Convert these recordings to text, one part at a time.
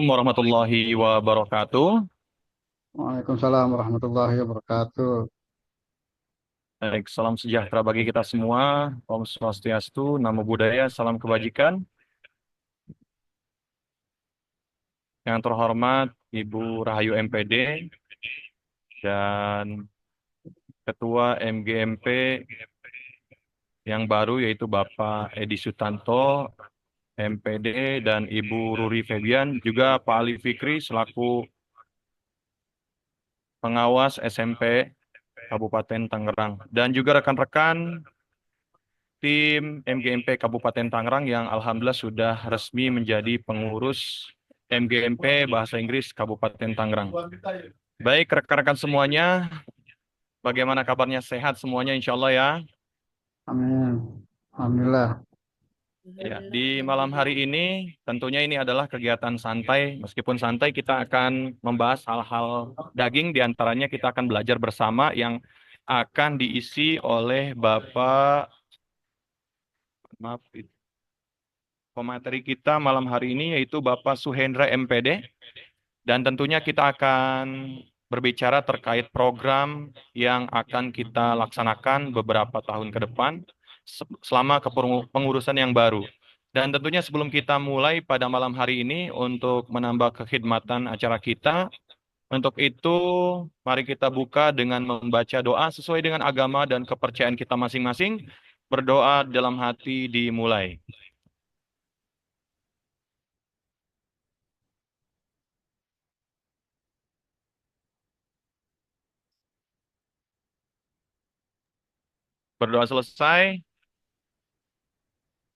warahmatullahi wabarakatuh. Waalaikumsalam warahmatullahi wabarakatuh. Baik, salam sejahtera bagi kita semua. Om Swastiastu, Namo Buddhaya, salam kebajikan. Yang terhormat Ibu Rahayu MPD dan Ketua MGMP yang baru yaitu Bapak Edi Sutanto, MPD, dan Ibu Ruri Febian, juga Pak Ali Fikri selaku pengawas SMP Kabupaten Tangerang, dan juga rekan-rekan tim MGMP Kabupaten Tangerang yang alhamdulillah sudah resmi menjadi pengurus MGMP Bahasa Inggris Kabupaten Tangerang. Baik, rekan-rekan semuanya, bagaimana kabarnya? Sehat semuanya insya Allah ya. Amin. Alhamdulillah. Ya, di malam hari ini tentunya ini adalah kegiatan santai. Meskipun santai, kita akan membahas hal-hal daging. Di antaranya kita akan belajar bersama yang akan diisi oleh Bapak, maaf, pemateri kita malam hari ini yaitu Bapak Suhendra MPD. Dan tentunya kita akan berbicara terkait program yang akan kita laksanakan beberapa tahun ke depan selama kepengurusan yang baru. Dan tentunya sebelum kita mulai pada malam hari ini untuk menambah kekhidmatan acara kita, untuk itu mari kita buka dengan membaca doa sesuai dengan agama dan kepercayaan kita masing-masing. Berdoa dalam hati dimulai. Berdoa selesai.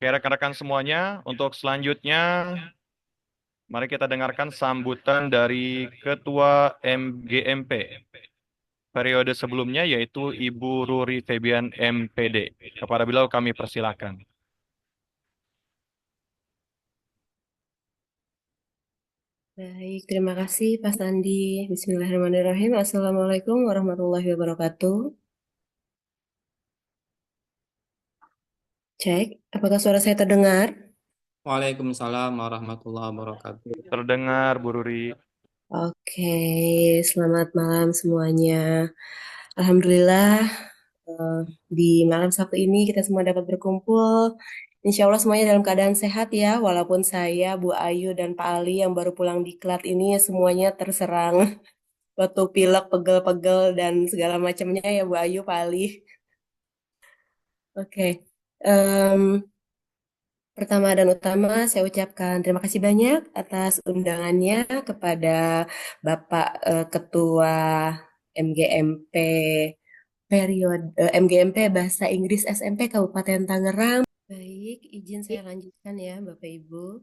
Oke, rekan-rekan semuanya, untuk selanjutnya mari kita dengarkan sambutan dari Ketua MGMP periode sebelumnya yaitu Ibu Ruri Febian MPD. Kepada beliau kami persilakan. Baik, terima kasih Pak Sandi. Bismillahirrahmanirrahim. Assalamualaikum warahmatullahi wabarakatuh. Cek, apakah suara saya terdengar? Waalaikumsalam warahmatullahi wabarakatuh. Terdengar Bu Ruri. Oke, selamat malam semuanya. Alhamdulillah, di malam Sabtu ini kita semua dapat berkumpul. Insya Allah semuanya dalam keadaan sehat ya, walaupun saya, Bu Ayu, dan Pak Ali yang baru pulang diklat ini semuanya terserang batuk pilek, pegel-pegel, dan segala macamnya ya Bu Ayu, Pak Ali. Oke, pertama dan utama saya ucapkan terima kasih banyak atas undangannya kepada Bapak Ketua MGMP MGMP Bahasa Inggris SMP Kabupaten Tangerang. Baik, izin saya lanjutkan ya Bapak Ibu.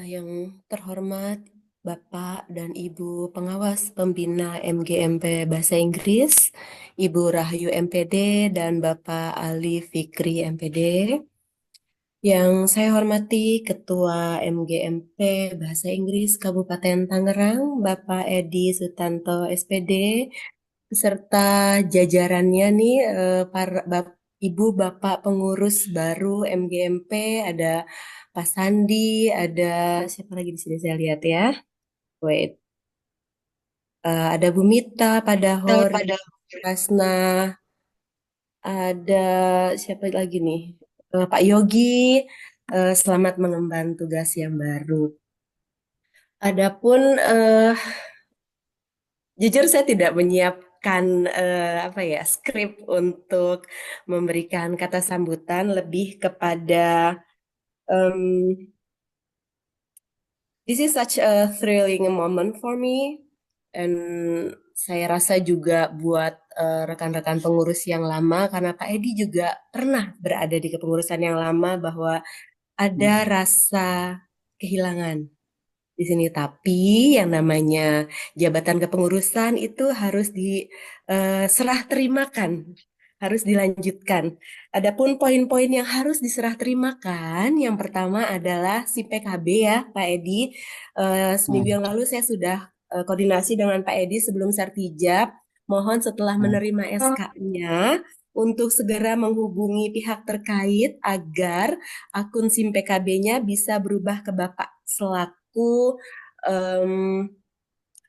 Yang terhormat Bapak dan Ibu pengawas pembina MGMP Bahasa Inggris, Ibu Rahayu MPD dan Bapak Ali Fikri MPD. Yang saya hormati Ketua MGMP Bahasa Inggris Kabupaten Tangerang, Bapak Edi Sutanto SPD, beserta jajarannya nih, Ibu Bapak pengurus baru MGMP, ada Pak Sandi, ada siapa lagi di sini saya lihat ya. Wait, ada Bu Mita, Pak Dahor, Rasna, ada siapa lagi nih? Pak Yogi, selamat mengemban tugas yang baru. Adapun jujur saya tidak menyiapkan apa ya skrip untuk memberikan kata sambutan, lebih kepada this is such a thrilling moment for me, dan saya rasa juga buat rekan-rekan pengurus yang lama, karena Pak Edi juga pernah berada di kepengurusan yang lama, bahwa ada rasa kehilangan di sini. Tapi yang namanya jabatan kepengurusan itu harus diserah terimakan, harus dilanjutkan. Adapun poin-poin yang harus diserah terimakan, yang pertama adalah si PKB ya Pak Edi. Seminggu yang lalu saya sudah koordinasi dengan Pak Edi sebelum Sertijab. Mohon setelah menerima SK-nya untuk segera menghubungi pihak terkait agar akun SIM PKB-nya bisa berubah ke Bapak selaku selaku em,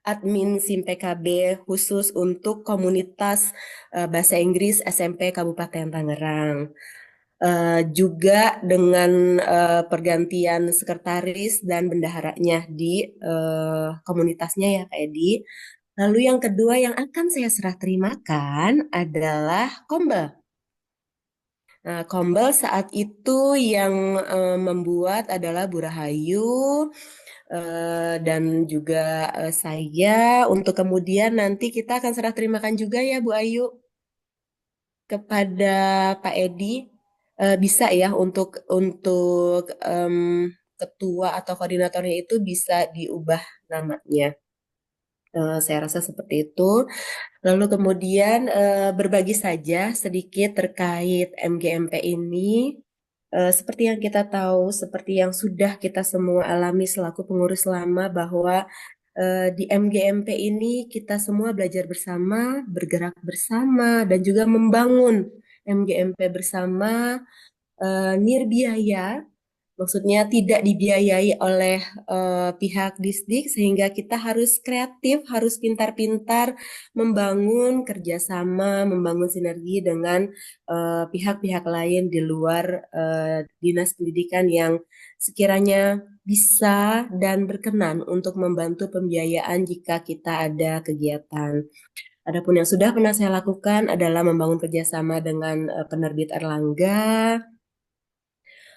admin SIM PKB khusus untuk komunitas bahasa Inggris SMP Kabupaten Tangerang. Juga dengan pergantian sekretaris dan bendaharanya di komunitasnya ya Kak Edi. Lalu yang kedua yang akan saya serah terimakan adalah Kombel. Nah, Kombel saat itu yang membuat adalah Bu Rahayu dan juga saya, untuk kemudian nanti kita akan serah terimakan juga ya Bu Ayu kepada Pak Edi. Bisa ya untuk ketua atau koordinatornya itu bisa diubah namanya. Saya rasa seperti itu. Lalu kemudian berbagi saja sedikit terkait MGMP ini. Seperti yang kita tahu, seperti yang sudah kita semua alami selaku pengurus lama, bahwa di MGMP ini kita semua belajar bersama, bergerak bersama, dan juga membangun MGMP bersama nirbiaya. Maksudnya tidak dibiayai oleh pihak Disdik, sehingga kita harus kreatif, harus pintar-pintar membangun kerjasama, membangun sinergi dengan pihak-pihak lain di luar dinas pendidikan yang sekiranya bisa dan berkenan untuk membantu pembiayaan jika kita ada kegiatan. Adapun yang sudah pernah saya lakukan adalah membangun kerjasama dengan penerbit Erlangga,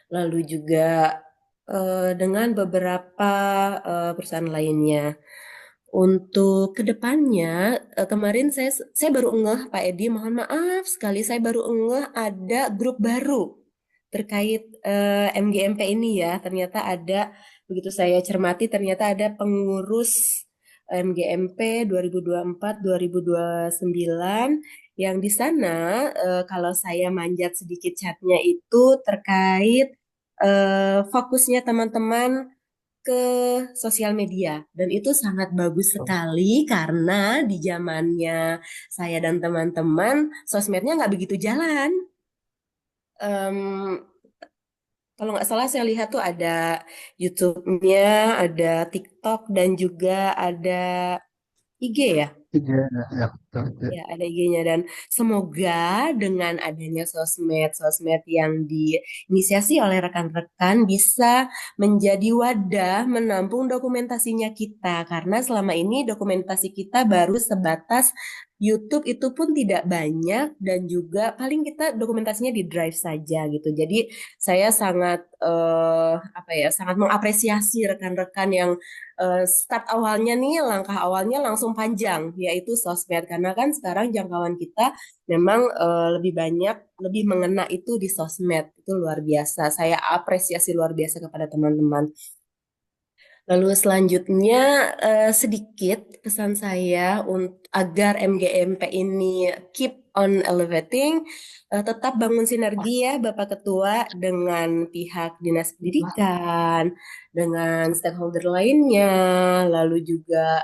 lalu juga dengan beberapa perusahaan lainnya. Untuk kedepannya, kemarin saya baru ngeh, Pak Edi, mohon maaf sekali, saya baru ngeh ada grup baru terkait MGMP ini ya. Ternyata ada, begitu saya cermati, ternyata ada pengurus MGMP 2024-2029 yang di sana, kalau saya manjat sedikit chatnya itu terkait fokusnya teman-teman ke sosial media, dan itu sangat bagus sekali karena di zamannya saya dan teman-teman sosmednya nggak begitu jalan. Kalau nggak salah saya lihat tuh ada YouTube-nya, ada TikTok, dan juga ada IG ya. Iya, ya, betul. Ya, ada IG-nya, dan semoga dengan adanya sosmed yang diinisiasi oleh rekan-rekan bisa menjadi wadah menampung dokumentasinya kita, karena selama ini dokumentasi kita baru sebatas YouTube, itu pun tidak banyak, dan juga paling kita dokumentasinya di Drive saja gitu. Jadi saya sangat sangat mengapresiasi rekan-rekan yang start awalnya nih, langkah awalnya langsung panjang, yaitu sosmed. Karena kan sekarang jangkauan kita memang lebih banyak, lebih mengena itu di sosmed. Itu luar biasa. Saya apresiasi luar biasa kepada teman-teman. Lalu selanjutnya sedikit pesan saya agar MGMP ini keep on elevating, tetap bangun sinergi ya Bapak Ketua dengan pihak Dinas Pendidikan, dengan stakeholder lainnya, lalu juga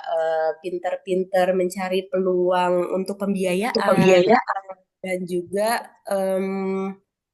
pintar-pintar mencari peluang untuk pembiayaan, dan juga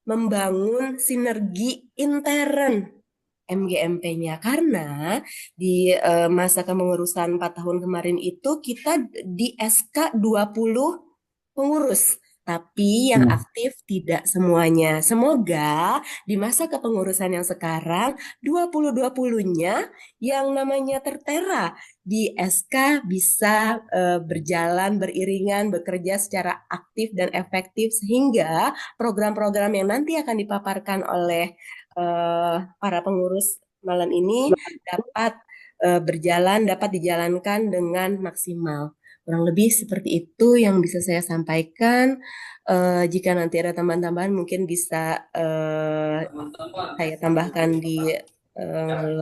membangun sinergi intern MGMP-nya, karena di masa kepengurusan 4 tahun kemarin itu kita di SK 20 pengurus, tapi yang aktif tidak semuanya. Semoga di masa kepengurusan yang sekarang 20-20-nya yang namanya tertera di SK bisa berjalan beriringan, bekerja secara aktif dan efektif, sehingga program-program yang nanti akan dipaparkan oleh para pengurus malam ini dapat berjalan, dapat dijalankan dengan maksimal. Kurang lebih seperti itu yang bisa saya sampaikan. Jika nanti ada tambahan-tambahan mungkin bisa saya tambahkan di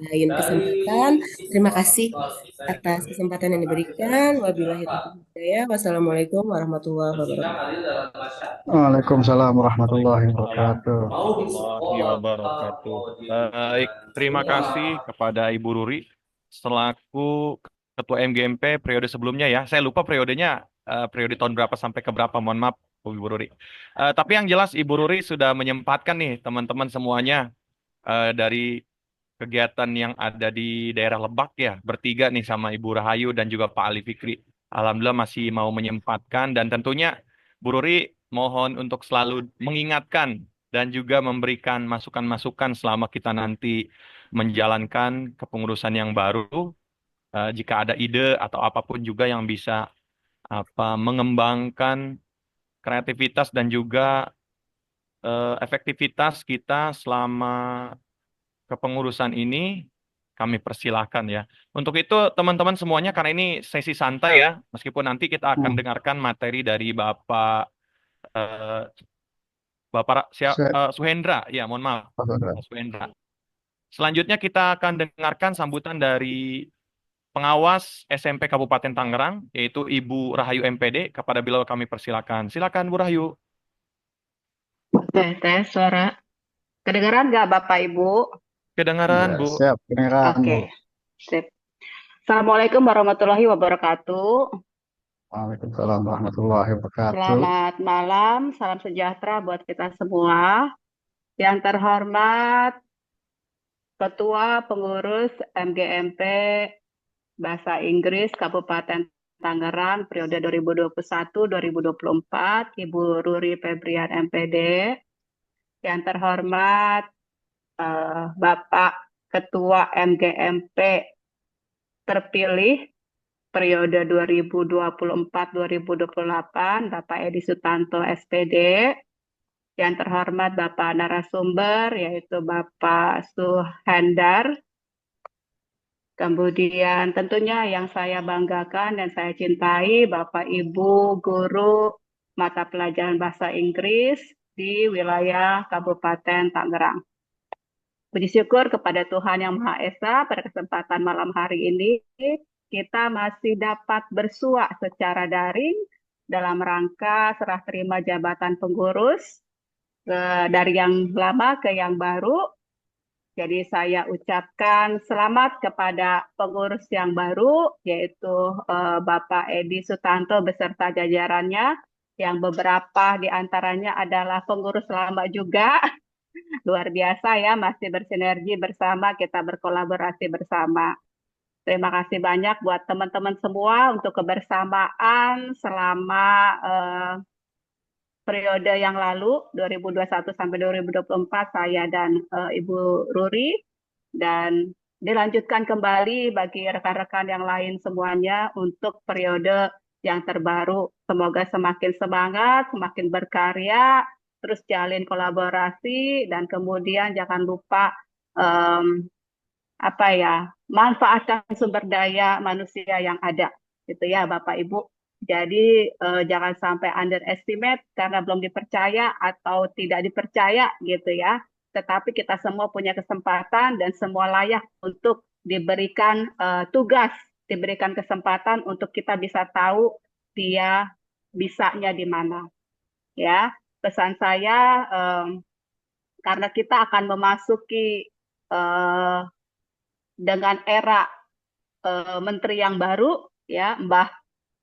lain kesempatan. Terima kasih atas kesempatan yang diberikan. Wabillahi taufiq wal hidayah. Wassalamualaikum warahmatullahi wabarakatuh. Waalaikumsalam warahmatullahi wabarakatuh. Warahmatullahi wabarakatuh. Baik, terima kasih kepada Ibu Ruri selaku Ketua MGMP periode sebelumnya ya. Saya lupa periodenya, periode tahun berapa sampai ke berapa, mohon maaf Ibu Ruri. Tapi yang jelas Ibu Ruri sudah menyempatkan nih teman-teman semuanya dari kegiatan yang ada di daerah Lebak ya, bertiga nih sama Ibu Rahayu dan juga Pak Ali Fikri. Alhamdulillah masih mau menyempatkan dan tentunya Bu Ruri mohon untuk selalu mengingatkan dan juga memberikan masukan-masukan selama kita nanti menjalankan kepengurusan yang baru. Jika ada ide atau apapun juga yang bisa mengembangkan kreativitas dan juga efektivitas kita selama kepengurusan ini kami persilahkan ya. Untuk itu teman-teman semuanya karena ini sesi santai ya, meskipun nanti kita akan Hmm. dengarkan materi dari eh, Saya, Suhendra, ya mohon maaf, Pak Sandra. Pak Suhendra. Selanjutnya kita akan dengarkan sambutan dari pengawas SMP Kabupaten Tangerang, yaitu Ibu Rahayu MPD. Kepada beliau kami persilakan. Silakan Bu Rahayu. Tes suara. Kedengaran nggak Bapak Ibu? Kedengaran Ya, Bu. siap. Kedengeran, Bu. Oke, sip. Assalamualaikum warahmatullahi wabarakatuh. Waalaikumsalam warahmatullahi wabarakatuh. Selamat malam, salam sejahtera buat kita semua. Yang terhormat Ketua Pengurus MGMP Bahasa Inggris Kabupaten Tangerang periode 2021-2024, Ibu Ruri Febrian MPD. Yang terhormat Bapak Ketua MGMP terpilih periode 2024-2028, Bapak Edi Sutanto SPD. Yang terhormat Bapak narasumber, yaitu Bapak Suhendar. Kemudian tentunya yang saya banggakan dan saya cintai, Bapak Ibu guru mata pelajaran bahasa Inggris di wilayah Kabupaten Tangerang. Puji syukur kepada Tuhan Yang Maha Esa, pada kesempatan malam hari ini kita masih dapat bersua secara daring dalam rangka serah terima jabatan pengurus dari yang lama ke yang baru. Jadi saya ucapkan selamat kepada pengurus yang baru, yaitu Bapak Edi Sutanto beserta jajarannya, yang beberapa di antaranya adalah pengurus lama juga. Luar biasa ya, masih bersinergi bersama, kita berkolaborasi bersama. Terima kasih banyak buat teman-teman semua untuk kebersamaan selama periode yang lalu, 2021 sampai 2024, saya dan Ibu Ruri. Dan dilanjutkan kembali bagi rekan-rekan yang lain semuanya untuk periode yang terbaru. Semoga semakin semangat, semakin berkarya, terus jalin kolaborasi, dan kemudian jangan lupa manfaatkan sumber daya manusia yang ada, gitu ya Bapak Ibu. Jadi jangan sampai underestimate karena belum dipercaya atau tidak dipercaya gitu ya. Tetapi kita semua punya kesempatan dan semua layak untuk diberikan tugas, diberikan kesempatan untuk kita bisa tahu dia bisanya di mana. Ya, pesan saya karena kita akan memasuki dengan era menteri yang baru, ya Mbah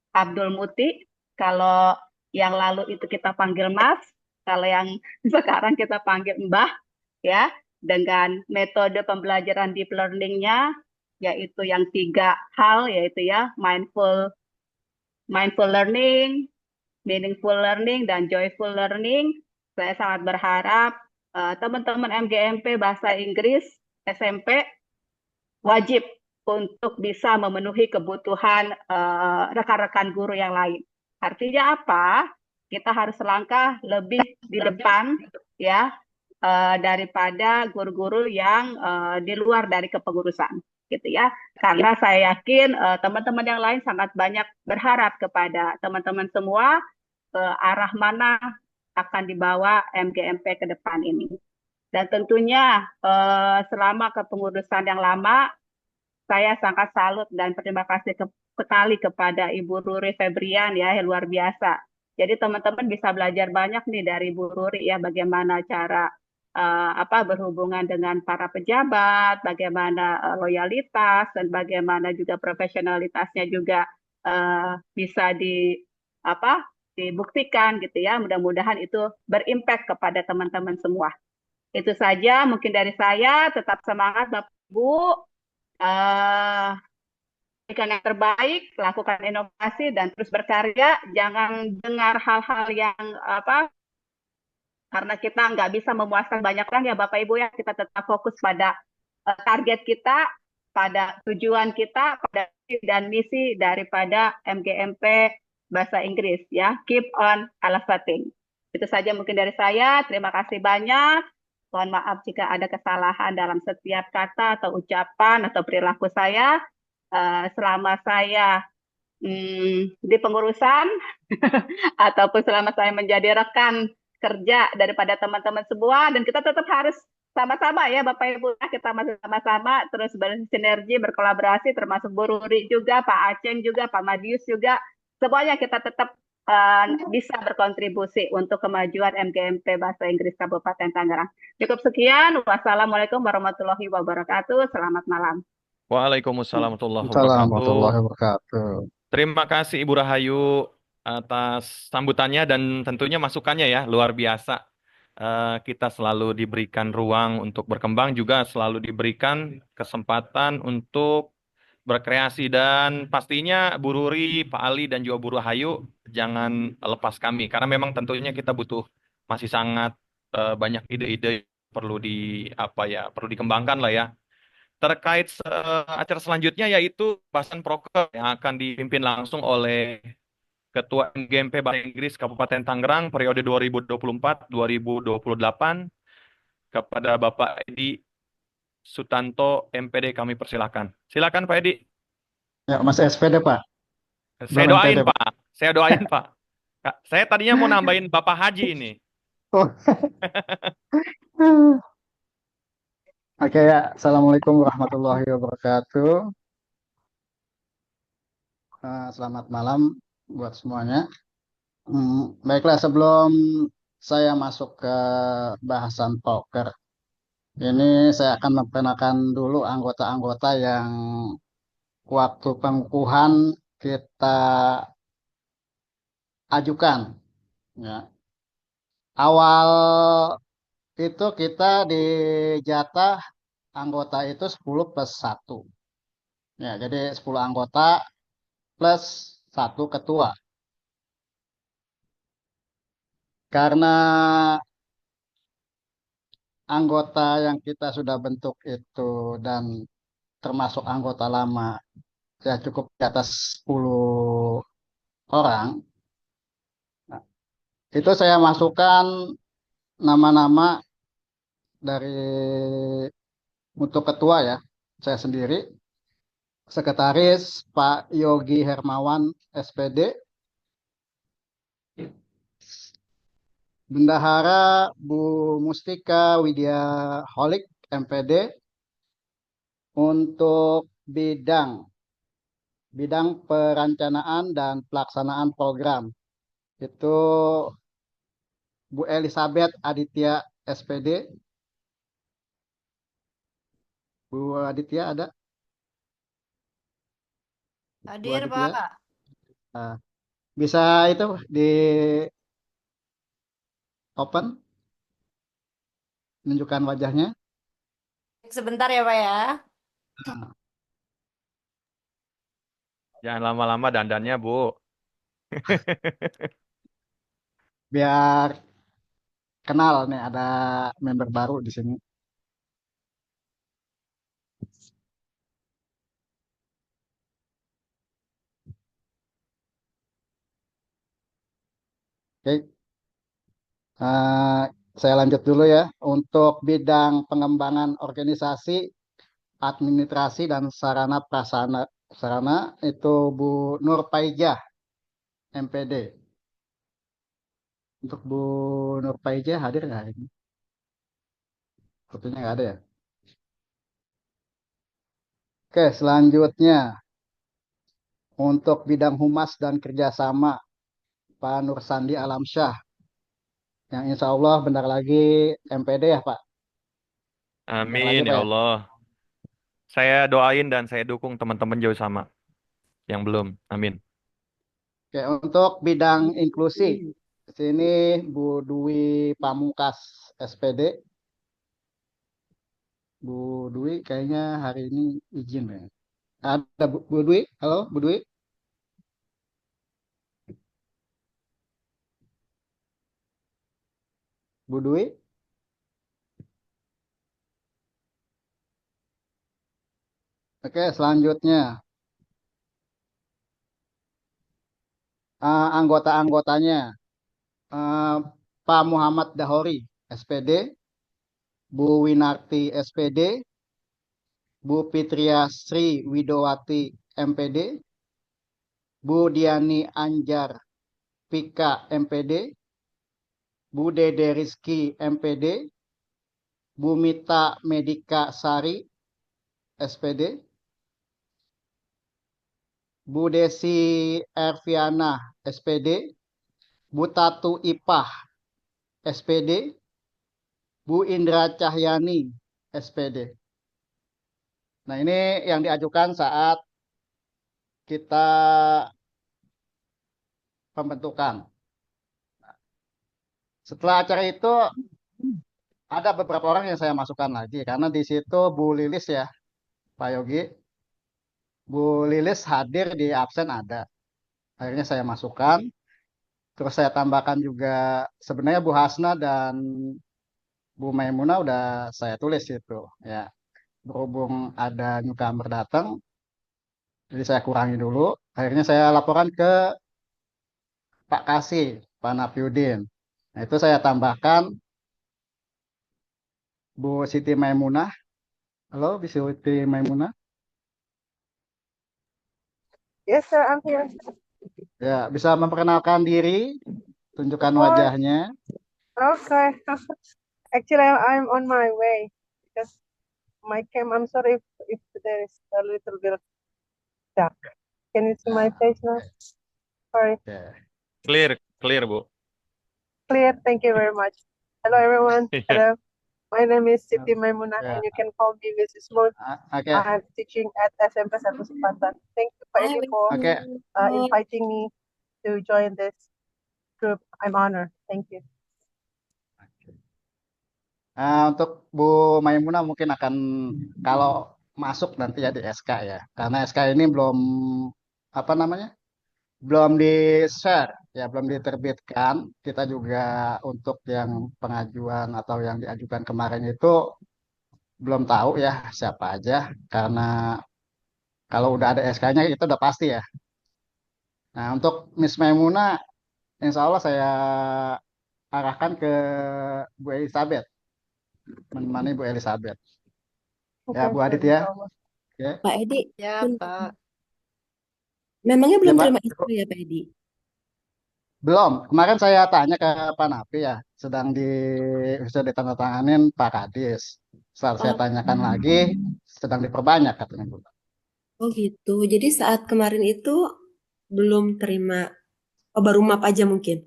Abdul Muti. Kalau yang lalu itu kita panggil Mas, kalau yang sekarang kita panggil Mbah, ya, dengan metode pembelajaran deep learning-nya, yaitu yang 3 hal, yaitu ya mindful learning, meaningful learning, dan joyful learning. Saya sangat berharap teman-teman MGMP Bahasa Inggris SMP wajib untuk bisa memenuhi kebutuhan rekan-rekan guru yang lain. Artinya apa? Kita harus selangkah lebih di depan ya daripada guru-guru yang di luar dari kepengurusan, gitu ya. Karena saya yakin teman-teman yang lain sangat banyak berharap kepada teman-teman semua arah mana akan dibawa MGMP ke depan ini. Dan tentunya selama kepengurusan yang lama, saya sangat salut dan terima kasih sekali kepada Ibu Ruri Febrian ya, luar biasa. Jadi teman-teman bisa belajar banyak nih dari Ibu Ruri ya, bagaimana cara berhubungan dengan para pejabat, bagaimana loyalitas, dan bagaimana juga profesionalitasnya juga bisa dibuktikan gitu ya. Mudah-mudahan itu berimpact kepada teman-teman semua. Itu saja mungkin dari saya. Tetap semangat Bapak Ibu, eh, berikan yang terbaik, lakukan inovasi dan terus berkarya. Jangan dengar hal-hal yang apa, karena kita nggak bisa memuaskan banyak orang ya Bapak Ibu ya, kita tetap fokus pada target kita, pada tujuan kita, pada visi dan misi daripada MGMP Bahasa Inggris ya. Keep on elevating. Itu saja mungkin dari saya. Terima kasih banyak. Mohon maaf jika ada kesalahan dalam setiap kata atau ucapan atau perilaku saya. Selama saya di pengurusan ataupun selama saya menjadi rekan kerja daripada teman-teman semua, dan kita tetap harus sama-sama ya Bapak Ibu, kita masih sama-sama terus bersinergi, berkolaborasi, termasuk Bu Ruri juga, Pak Aceng juga, Pak Madius juga, semuanya kita tetap bisa berkontribusi untuk kemajuan MGMP Bahasa Inggris Kabupaten Tangerang. Cukup sekian. Wassalamualaikum warahmatullahi wabarakatuh. Selamat malam. Waalaikumsalam warahmatullahi Assalamualaikum wabarakatuh. warahmatullahi wabarakatuh. Terima kasih Ibu Rahayu atas sambutannya dan tentunya masukannya ya, luar biasa. Kita selalu diberikan ruang untuk berkembang, juga selalu diberikan kesempatan untuk berkreasi, dan pastinya Bu Ruri, Pak Ali, dan juga Bu Rahayu jangan lepas kami, karena memang tentunya kita butuh masih sangat banyak ide-ide perlu perlu dikembangkan lah ya. Terkait acara selanjutnya yaitu bahasan proker yang akan dipimpin langsung oleh Ketua MGMP Bahasa Inggris Kabupaten Tangerang periode 2024-2028, kepada Bapak Edi Sutanto MPD, kami persilakan. Silakan Pak Edi. Ya, Mas SPD, Pak. Saya Belum doain MPD, Pak. Pak. Saya doain Pak. Kak, saya tadinya mau nambahin Bapak Haji ini. Oh. Oke ya, Assalamualaikum warahmatullahi wabarakatuh. Selamat malam buat semuanya. Baiklah, sebelum saya masuk ke bahasan poker, ini saya akan memperkenalkan dulu anggota-anggota yang waktu pengukuhan kita ajukan. Ya. Awal itu kita dijatah anggota itu 10 plus 1. Ya, jadi 10 anggota plus 1 ketua. Karena anggota yang kita sudah bentuk itu dan termasuk anggota lama ya cukup di atas 10 orang. Nah, itu saya masukkan nama-nama dari untuk ketua ya. Saya sendiri, sekretaris Pak Yogi Hermawan SPD, bendahara Bu Mustika Widya Holik MPD, untuk bidang perencanaan dan pelaksanaan program itu Bu Elizabeth Aditya SPD. Bu Aditya ada? Bu Hadir, Aditya? Pak. Nah, bisa itu di open, menunjukkan wajahnya. Sebentar ya, Pak ya. Nah, Jangan lama-lama dandannya, Bu. biar kenal nih ada member baru di sini. Oke, eh, saya lanjut dulu ya. Untuk bidang pengembangan organisasi, administrasi dan sarana prasarana sarana itu Bu Nur Paijah MPD. Untuk Bu Nur Paijah hadir nggak ini? Fotonya nggak ada ya? Oke, selanjutnya untuk bidang humas dan kerjasama Pak Nur Sandi Alamsyah, yang insya Allah bentar lagi MPD ya Pak. Bentar lagi Amin Pak ya ya. Allah. Saya doain dan saya dukung teman-teman jauh sama yang belum. Amin. Oke, untuk bidang inklusi, di sini Bu Dwi Pamungkas SPD. Bu Dwi kayaknya hari ini izin ya. Ada Bu Dwi? Halo, Bu Dwi? Bu Dwi? Oke, selanjutnya anggota-anggotanya eh, Pak Muhammad Dahori, SPD, Bu Winarti, SPD, Bu Fitria Sri Widowati, MPD, Bu Diani Anjar, Pika, MPD, Bu Dede Rizky, MPD, Bu Mita Medika Sari, SPD, Bu Desi Erviana, SPD, Bu Tatu Ipah, SPD, Bu Indra Cahyani, SPD. Nah, ini yang diajukan saat kita pembentukan. Setelah acara itu ada beberapa orang yang saya masukkan lagi karena di situ Bu Lilis ya, Pak Yogi, Bu Lilis hadir di absen ada. Akhirnya saya masukkan. Terus saya tambahkan juga sebenarnya Bu Hasna dan Bu Maimuna udah saya tulis itu ya. Berhubung ada newcomer datang, jadi saya kurangi dulu. Akhirnya saya laporan ke Pak Kasih, Pak Nafiuddin. Nah, itu saya tambahkan Bu Siti Maimunah. Halo, Bu Siti Maimunah. Yes, sir, I'm here. Ya, bisa memperkenalkan diri, tunjukkan Before, wajahnya. okay. Actually, I'm on my way because my cam. I'm sorry if there is a little bit dark. Can you see my face now? Sorry. Oke. Clear, Bu. Clear. Thank you very much. Hello, everyone. Iya. Hello. My name is Siti Maimunah, Ya, and you can call me Mrs. Moon. oke. I'm teaching at SMP 1 Sepatan. Thank you, Pak Edi, for Oke. inviting me to join this group. I'm honored. Thank you. Nah, untuk Bu Maimunah mungkin akan kalau masuk nanti ya di SK ya. Karena SK ini belum apa namanya? Belum di-share ya, belum diterbitkan. Kita juga untuk yang pengajuan atau yang diajukan kemarin itu belum tahu ya siapa aja karena kalau udah ada SK-nya itu udah pasti ya. Nah, untuk Miss Maimunah insya Allah saya arahkan ke Bu Elizabeth, menemani Bu Elizabeth. Ya, Okay, Bu sir, Aditya. inshallah. Oke. Pak Edi, Ya, Pak. memangnya Ya, belum Pak. terima SK ya, Pak Edi? Belum. Kemarin saya tanya ke Pak Napi ya, sedang sudah ditandatanganin Pak Kadis. Setelah saya Oh, tanyakan lagi, sedang diperbanyak katanya Bu. oh gitu. Jadi saat kemarin itu belum terima, oh baru map aja mungkin.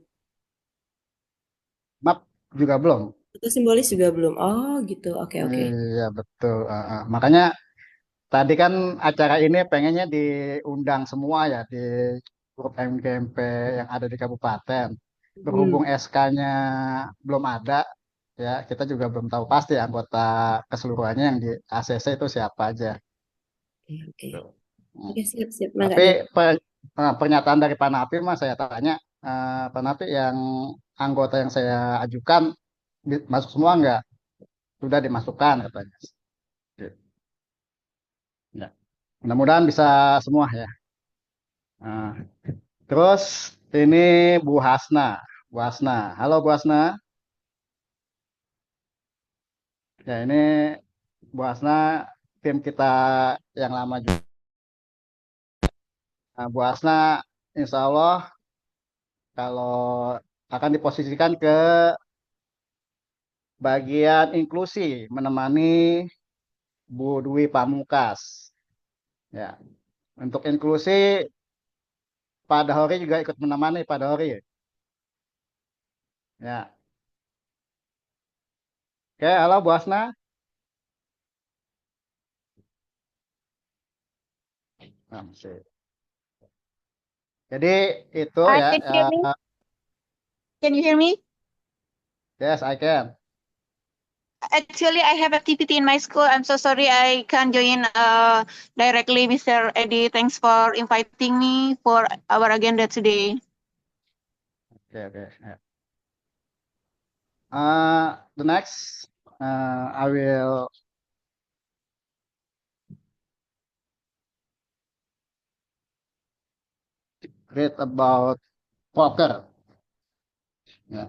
Map juga belum. Itu simbolis juga belum. Oh gitu. Oke, oke. Iya betul. Makanya tadi kan acara ini pengennya diundang semua ya di grup MGMP yang ada di kabupaten. Berhubung Hmm. SK-nya belum ada, ya kita juga belum tahu pasti anggota keseluruhannya yang di ACC itu siapa aja. Oke, oke. Tuh. Hmm. Oke, siap, siap. Mangga Tapi deh. pernyataan dari Pak Napi mas saya tanya, Pak Napi yang anggota yang saya ajukan masuk semua nggak? Sudah dimasukkan katanya. Gitu. Ya. Mudah-mudahan bisa semua ya. Nah, terus ini Bu Hasna. Bu Hasna. Halo Bu Hasna. Ya ini Bu Hasna tim kita yang lama juga. Nah, Bu Hasna insya Allah kalau akan diposisikan ke bagian inklusi menemani Bu Dwi Pamungkas. Ya, untuk inklusi Pak Dahori juga ikut menemani Pak Dahori. Ya, oke, halo Bu Hasna. Nah, masih. Jadi itu Hi, ya, can you hear me? Can you hear me? yes I can. Actually, I have activity in my school. I'm so sorry I can't join directly, Mr. Eddie. Thanks for inviting me for our agenda today. Oke, oke. Ya. The next, I will read about poker. Ya.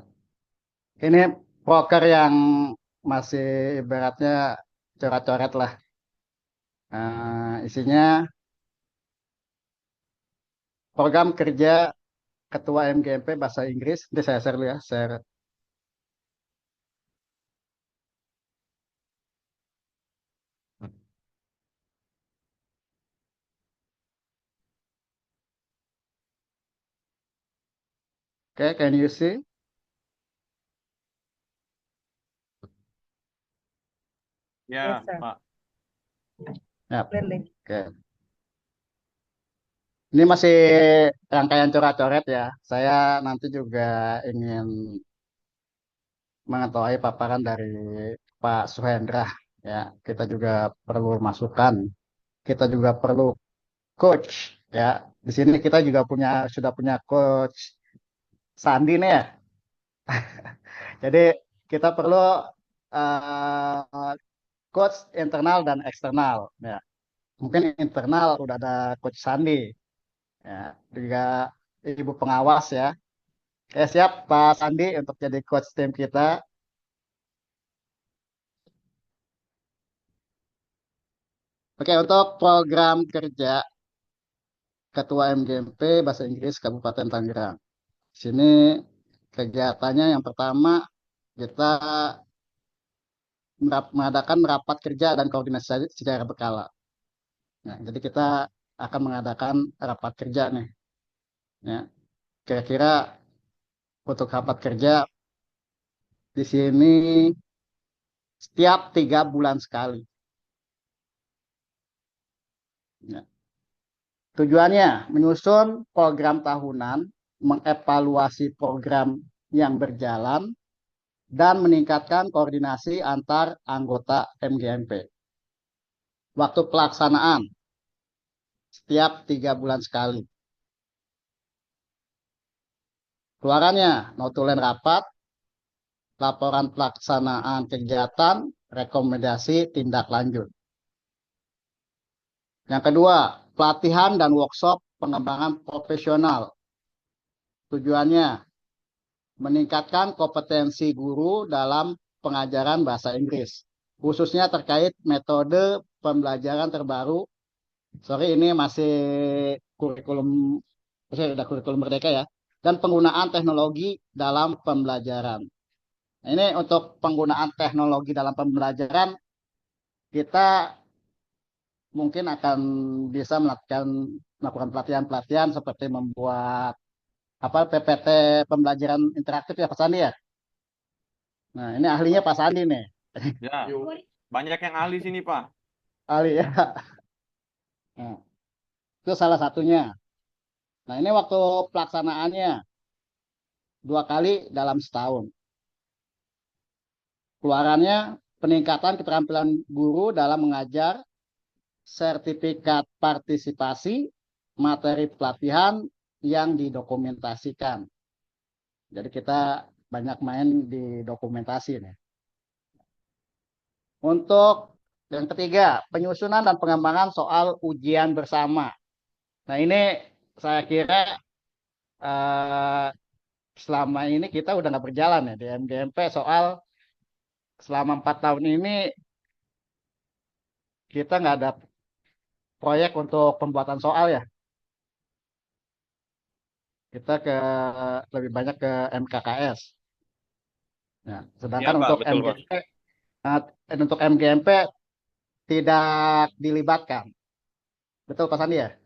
Ini poker yang masih ibaratnya coret-coret lah. Isinya program kerja Ketua MGMP Bahasa Inggris. Nanti saya share dulu ya. Share. Oke, can you see? Ya, Yes, sir. Pak. Ya, Clearly. oke. Ini masih rangkaian coret-coret ya. Saya nanti juga ingin mengetahui paparan dari Pak Suhendra. Ya, kita juga perlu masukan. Kita juga perlu coach. Ya, di sini kita juga sudah punya coach Sandi nih ya. Jadi kita perlu coach internal dan eksternal. Ya, mungkin internal udah ada coach Sandi. Ya, juga ibu pengawas ya. Siap Pak Sandi untuk jadi coach tim kita. Oke, untuk program kerja Ketua MGMP Bahasa Inggris Kabupaten Tangerang. Di sini kegiatannya yang pertama kita mengadakan rapat kerja dan koordinasi secara berkala. Nah, jadi kita akan mengadakan rapat kerja nih. Ya, kira-kira untuk rapat kerja di sini setiap 3 bulan sekali. Ya. Tujuannya menyusun program tahunan, mengevaluasi program yang berjalan, dan meningkatkan koordinasi antar anggota MGMP. Waktu pelaksanaan setiap 3 bulan sekali. Keluarannya notulen rapat, laporan pelaksanaan kegiatan, rekomendasi tindak lanjut. Yang kedua, pelatihan dan workshop pengembangan profesional. Tujuannya meningkatkan kompetensi guru dalam pengajaran bahasa Inggris, khususnya terkait metode pembelajaran terbaru. Sorry, ini masih ada kurikulum Merdeka ya, dan penggunaan teknologi dalam pembelajaran. Nah, ini untuk penggunaan teknologi dalam pembelajaran, kita mungkin akan bisa melakukan pelatihan-pelatihan seperti membuat PPT pembelajaran interaktif ya Pak Sandi ya. Nah, ini ahlinya Pak Sandi nih. Ya, banyak yang ahli sini, Pak. Ahli ya. Nah, itu salah satunya. Nah, ini waktu pelaksanaannya 2 kali dalam setahun. Keluarannya peningkatan keterampilan guru dalam mengajar, sertifikat partisipasi, materi pelatihan yang didokumentasikan. Jadi kita banyak main di dokumentasi nih. Untuk yang ketiga, penyusunan dan pengembangan soal ujian bersama. Nah, ini saya kira selama ini kita udah nggak berjalan ya di MGMP soal selama 4 tahun ini kita nggak ada proyek untuk pembuatan soal ya. Kita lebih banyak ke MKKS. Nah, sedangkan Iya, Pak, untuk betul, Pak. MGMP tidak dilibatkan. Betul Pak Sandi ya?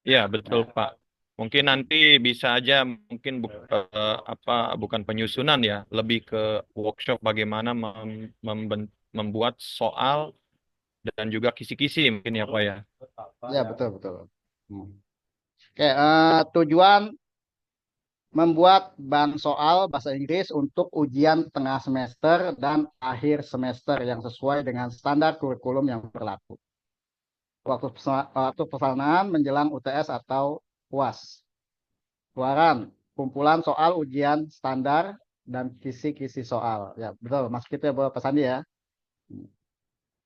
Iya, betul, Nah, Pak. Mungkin nanti bisa aja mungkin bukan penyusunan ya, lebih ke workshop bagaimana membuat soal dan juga kisi-kisi mungkin ya, Pak ya. ya betul betul. Hmm. Oke, tujuan membuat bank soal bahasa Inggris untuk ujian tengah semester dan akhir semester yang sesuai dengan standar kurikulum yang berlaku. Waktu pelaksanaan menjelang UTS atau UAS. Keluaran kumpulan soal ujian standar dan kisi-kisi soal. Ya, betul. Mas itu ya, Pak Sandi ya.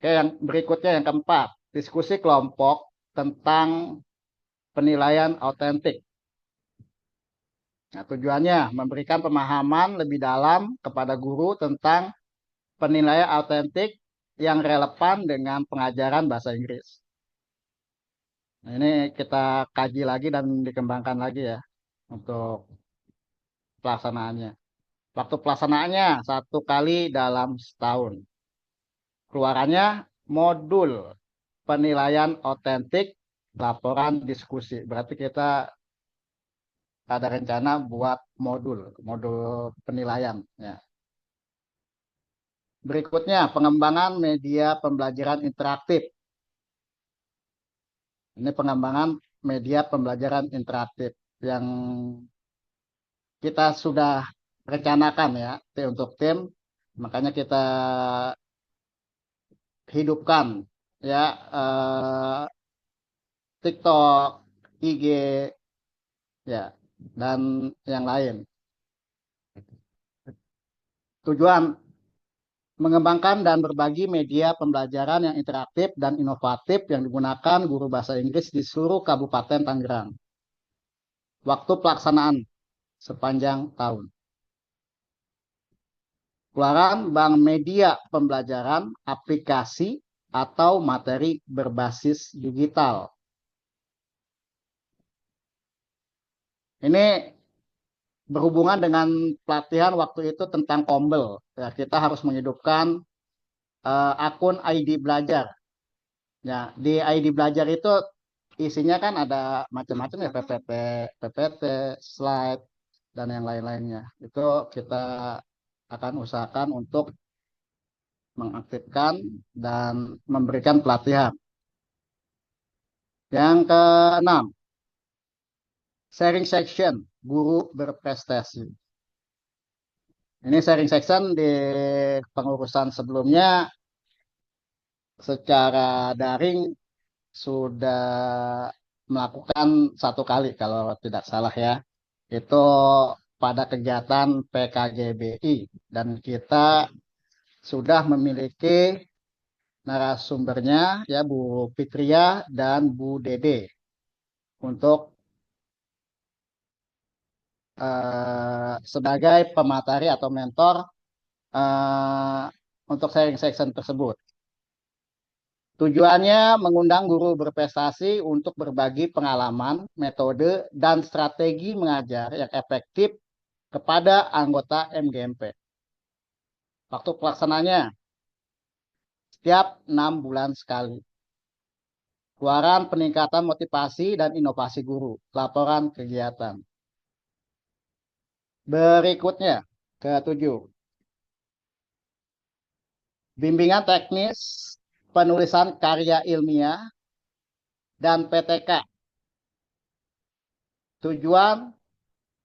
Oke, yang berikutnya yang keempat, diskusi kelompok tentang penilaian autentik. Nah, tujuannya memberikan pemahaman lebih dalam kepada guru tentang penilaian autentik yang relevan dengan pengajaran bahasa Inggris. Nah, ini kita kaji lagi dan dikembangkan lagi ya untuk pelaksanaannya. Waktu pelaksanaannya 1 kali dalam setahun. Keluarannya modul penilaian autentik laporan diskusi. Berarti kita ada rencana buat modul penilaian. Ya. Berikutnya, pengembangan media pembelajaran interaktif. Ini pengembangan media pembelajaran interaktif yang kita sudah rencanakan ya untuk tim. Makanya kita hidupkan ya TikTok, IG, ya dan yang lain. Tujuan mengembangkan dan berbagi media pembelajaran yang interaktif dan inovatif yang digunakan guru bahasa Inggris di seluruh Kabupaten Tangerang. Waktu pelaksanaan sepanjang tahun. Keluaran bank media pembelajaran, aplikasi, atau materi berbasis digital. Ini berhubungan dengan pelatihan waktu itu tentang Kombel. Ya, kita harus menghidupkan akun ID Belajar. Ya, di ID Belajar itu isinya kan ada macam-macam ya, PPT, slide, dan yang lain-lainnya. Itu kita akan usahakan untuk mengaktifkan dan memberikan pelatihan. Yang keenam, sharing section, guru berprestasi. Ini sharing section di pengurusan sebelumnya secara daring sudah melakukan 1 kali kalau tidak salah ya. Itu pada kegiatan PKGBI dan kita sudah memiliki narasumbernya ya Bu Fitria dan Bu Dede untuk sebagai pemateri atau mentor untuk sharing section tersebut. Tujuannya mengundang guru berprestasi untuk berbagi pengalaman, metode, dan strategi mengajar yang efektif kepada anggota MGMP. Waktu pelaksananya setiap 6 bulan sekali. Keluaran peningkatan motivasi dan inovasi guru. Laporan kegiatan. Berikutnya, ke-7. Bimbingan teknis, penulisan karya ilmiah, dan PTK. Tujuan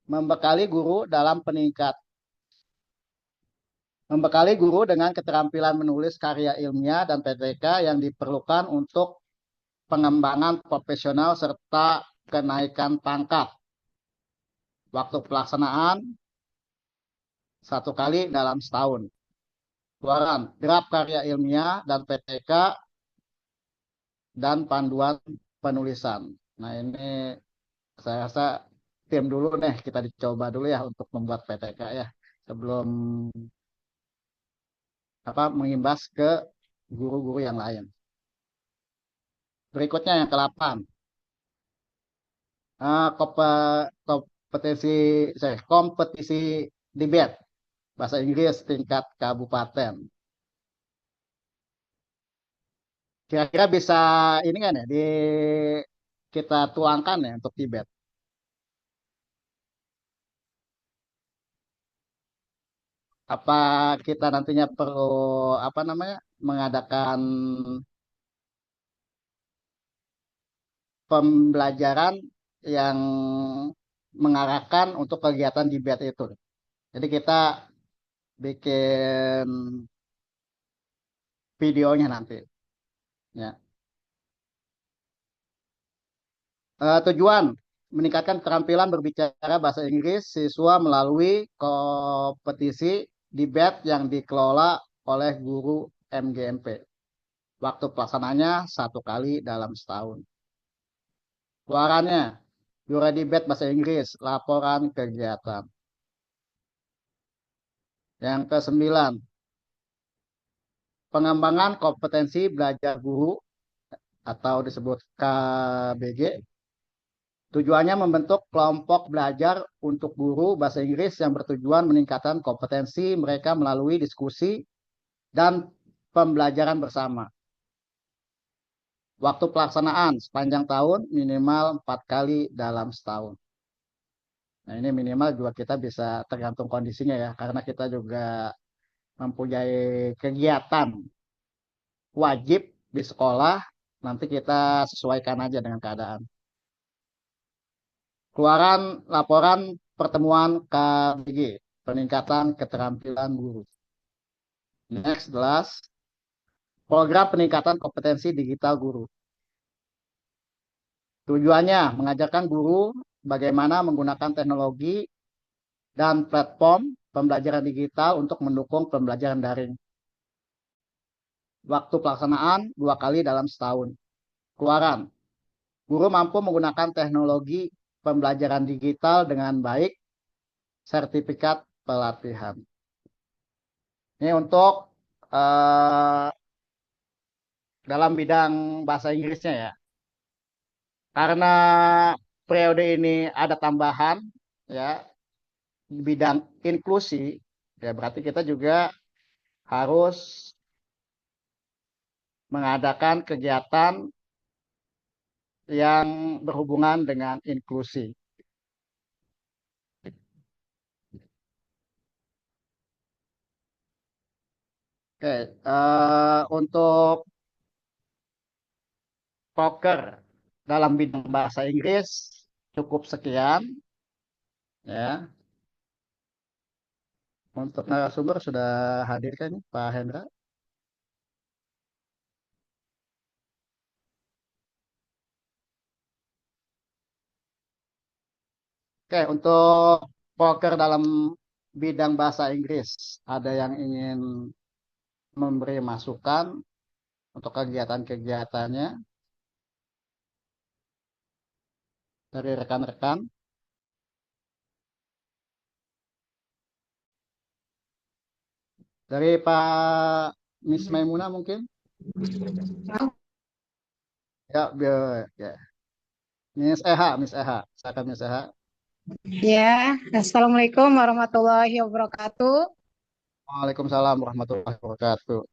membekali guru dengan keterampilan menulis karya ilmiah dan PTK yang diperlukan untuk pengembangan profesional serta kenaikan pangkat. Waktu pelaksanaan 1 kali dalam setahun. Keluaran draft karya ilmiah dan PTK dan panduan penulisan. Nah ini saya rasa tim dulu nih, kita dicoba dulu ya untuk membuat PTK ya sebelum mengimbas ke guru-guru yang lain. Berikutnya yang ke-8. Kompetisi debat bahasa Inggris tingkat kabupaten. Kira-kira bisa ini kan ya kita tuangkan ya untuk debat. Apa kita nantinya perlu mengadakan pembelajaran yang mengarahkan untuk kegiatan di BET itu. Jadi kita bikin videonya nanti. Ya. Tujuan meningkatkan keterampilan berbicara bahasa Inggris siswa melalui kompetisi di BET yang dikelola oleh guru MGMP. Waktu pelaksananya 1 kali dalam setahun. Keluarannya, juara di BET bahasa Inggris, laporan kegiatan. Yang ke-9, pengembangan kompetensi belajar guru atau disebut KBG. Tujuannya membentuk kelompok belajar untuk guru bahasa Inggris yang bertujuan meningkatkan kompetensi mereka melalui diskusi dan pembelajaran bersama. Waktu pelaksanaan sepanjang tahun minimal 4 kali dalam setahun. Nah, ini minimal juga kita bisa tergantung kondisinya ya, karena kita juga mempunyai kegiatan wajib di sekolah, nanti kita sesuaikan aja dengan keadaan. Keluaran laporan pertemuan KBG, peningkatan keterampilan guru. Next, jelas. Program peningkatan kompetensi digital guru. Tujuannya mengajarkan guru bagaimana menggunakan teknologi dan platform pembelajaran digital untuk mendukung pembelajaran daring. Waktu pelaksanaan 2 kali dalam setahun. Keluaran. Guru mampu menggunakan teknologi pembelajaran digital dengan baik, sertifikat pelatihan. Ini untuk dalam bidang bahasa Inggrisnya ya. Karena periode ini ada tambahan ya bidang inklusi, ya berarti kita juga harus mengadakan kegiatan yang berhubungan dengan inklusi. Oke, untuk poker dalam bidang bahasa Inggris cukup sekian, ya. Untuk narasumber sudah hadir kan Pak Hendra? Oke, untuk poker dalam bidang bahasa Inggris, ada yang ingin memberi masukan untuk kegiatan-kegiatannya dari rekan-rekan? Dari Pak Miss Maimuna mungkin? Ya, ya. Miss Eha, silakan Miss Eha. Ya, Assalamualaikum warahmatullahi wabarakatuh. Waalaikumsalam warahmatullahi wabarakatuh.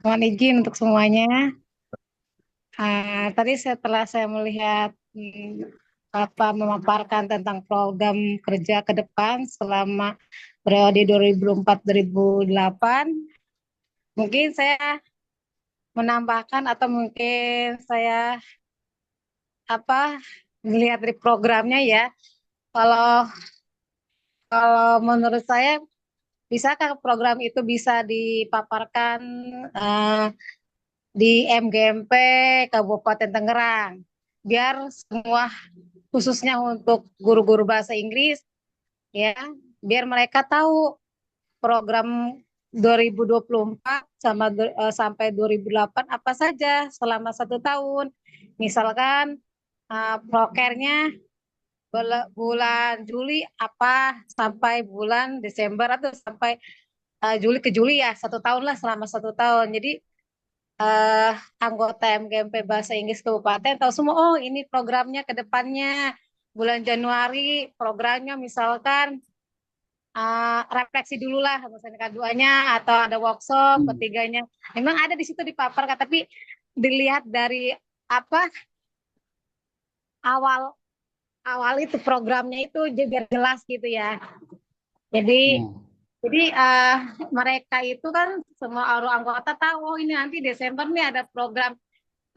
Mohon izin untuk semuanya. Tadi setelah saya melihat memaparkan tentang program kerja ke depan selama periode 2004-2008, mungkin saya menambahkan atau mungkin saya melihat dari programnya ya. Kalau menurut saya, bisakah program itu bisa dipaparkan di MGMP Kabupaten Tangerang, biar semua khususnya untuk guru-guru bahasa Inggris ya, biar mereka tahu program 2024 sampai 2008 apa saja selama 1 tahun. Misalkan prokernya bulan Juli apa sampai bulan Desember atau sampai Juli ke Juli ya, 1 tahun lah, selama 1 tahun. Jadi anggota MGMP Bahasa Inggris Kabupaten tahu semua, oh ini programnya ke depannya bulan Januari, programnya misalkan refleksi dulu lah, misalnya keduanya atau ada workshop ketiganya. Memang ada di situ dipaparkan, tapi dilihat dari awal itu programnya itu biar jelas gitu ya. Jadi mereka itu kan semua orang anggota tahu, oh ini nanti Desember nih ada program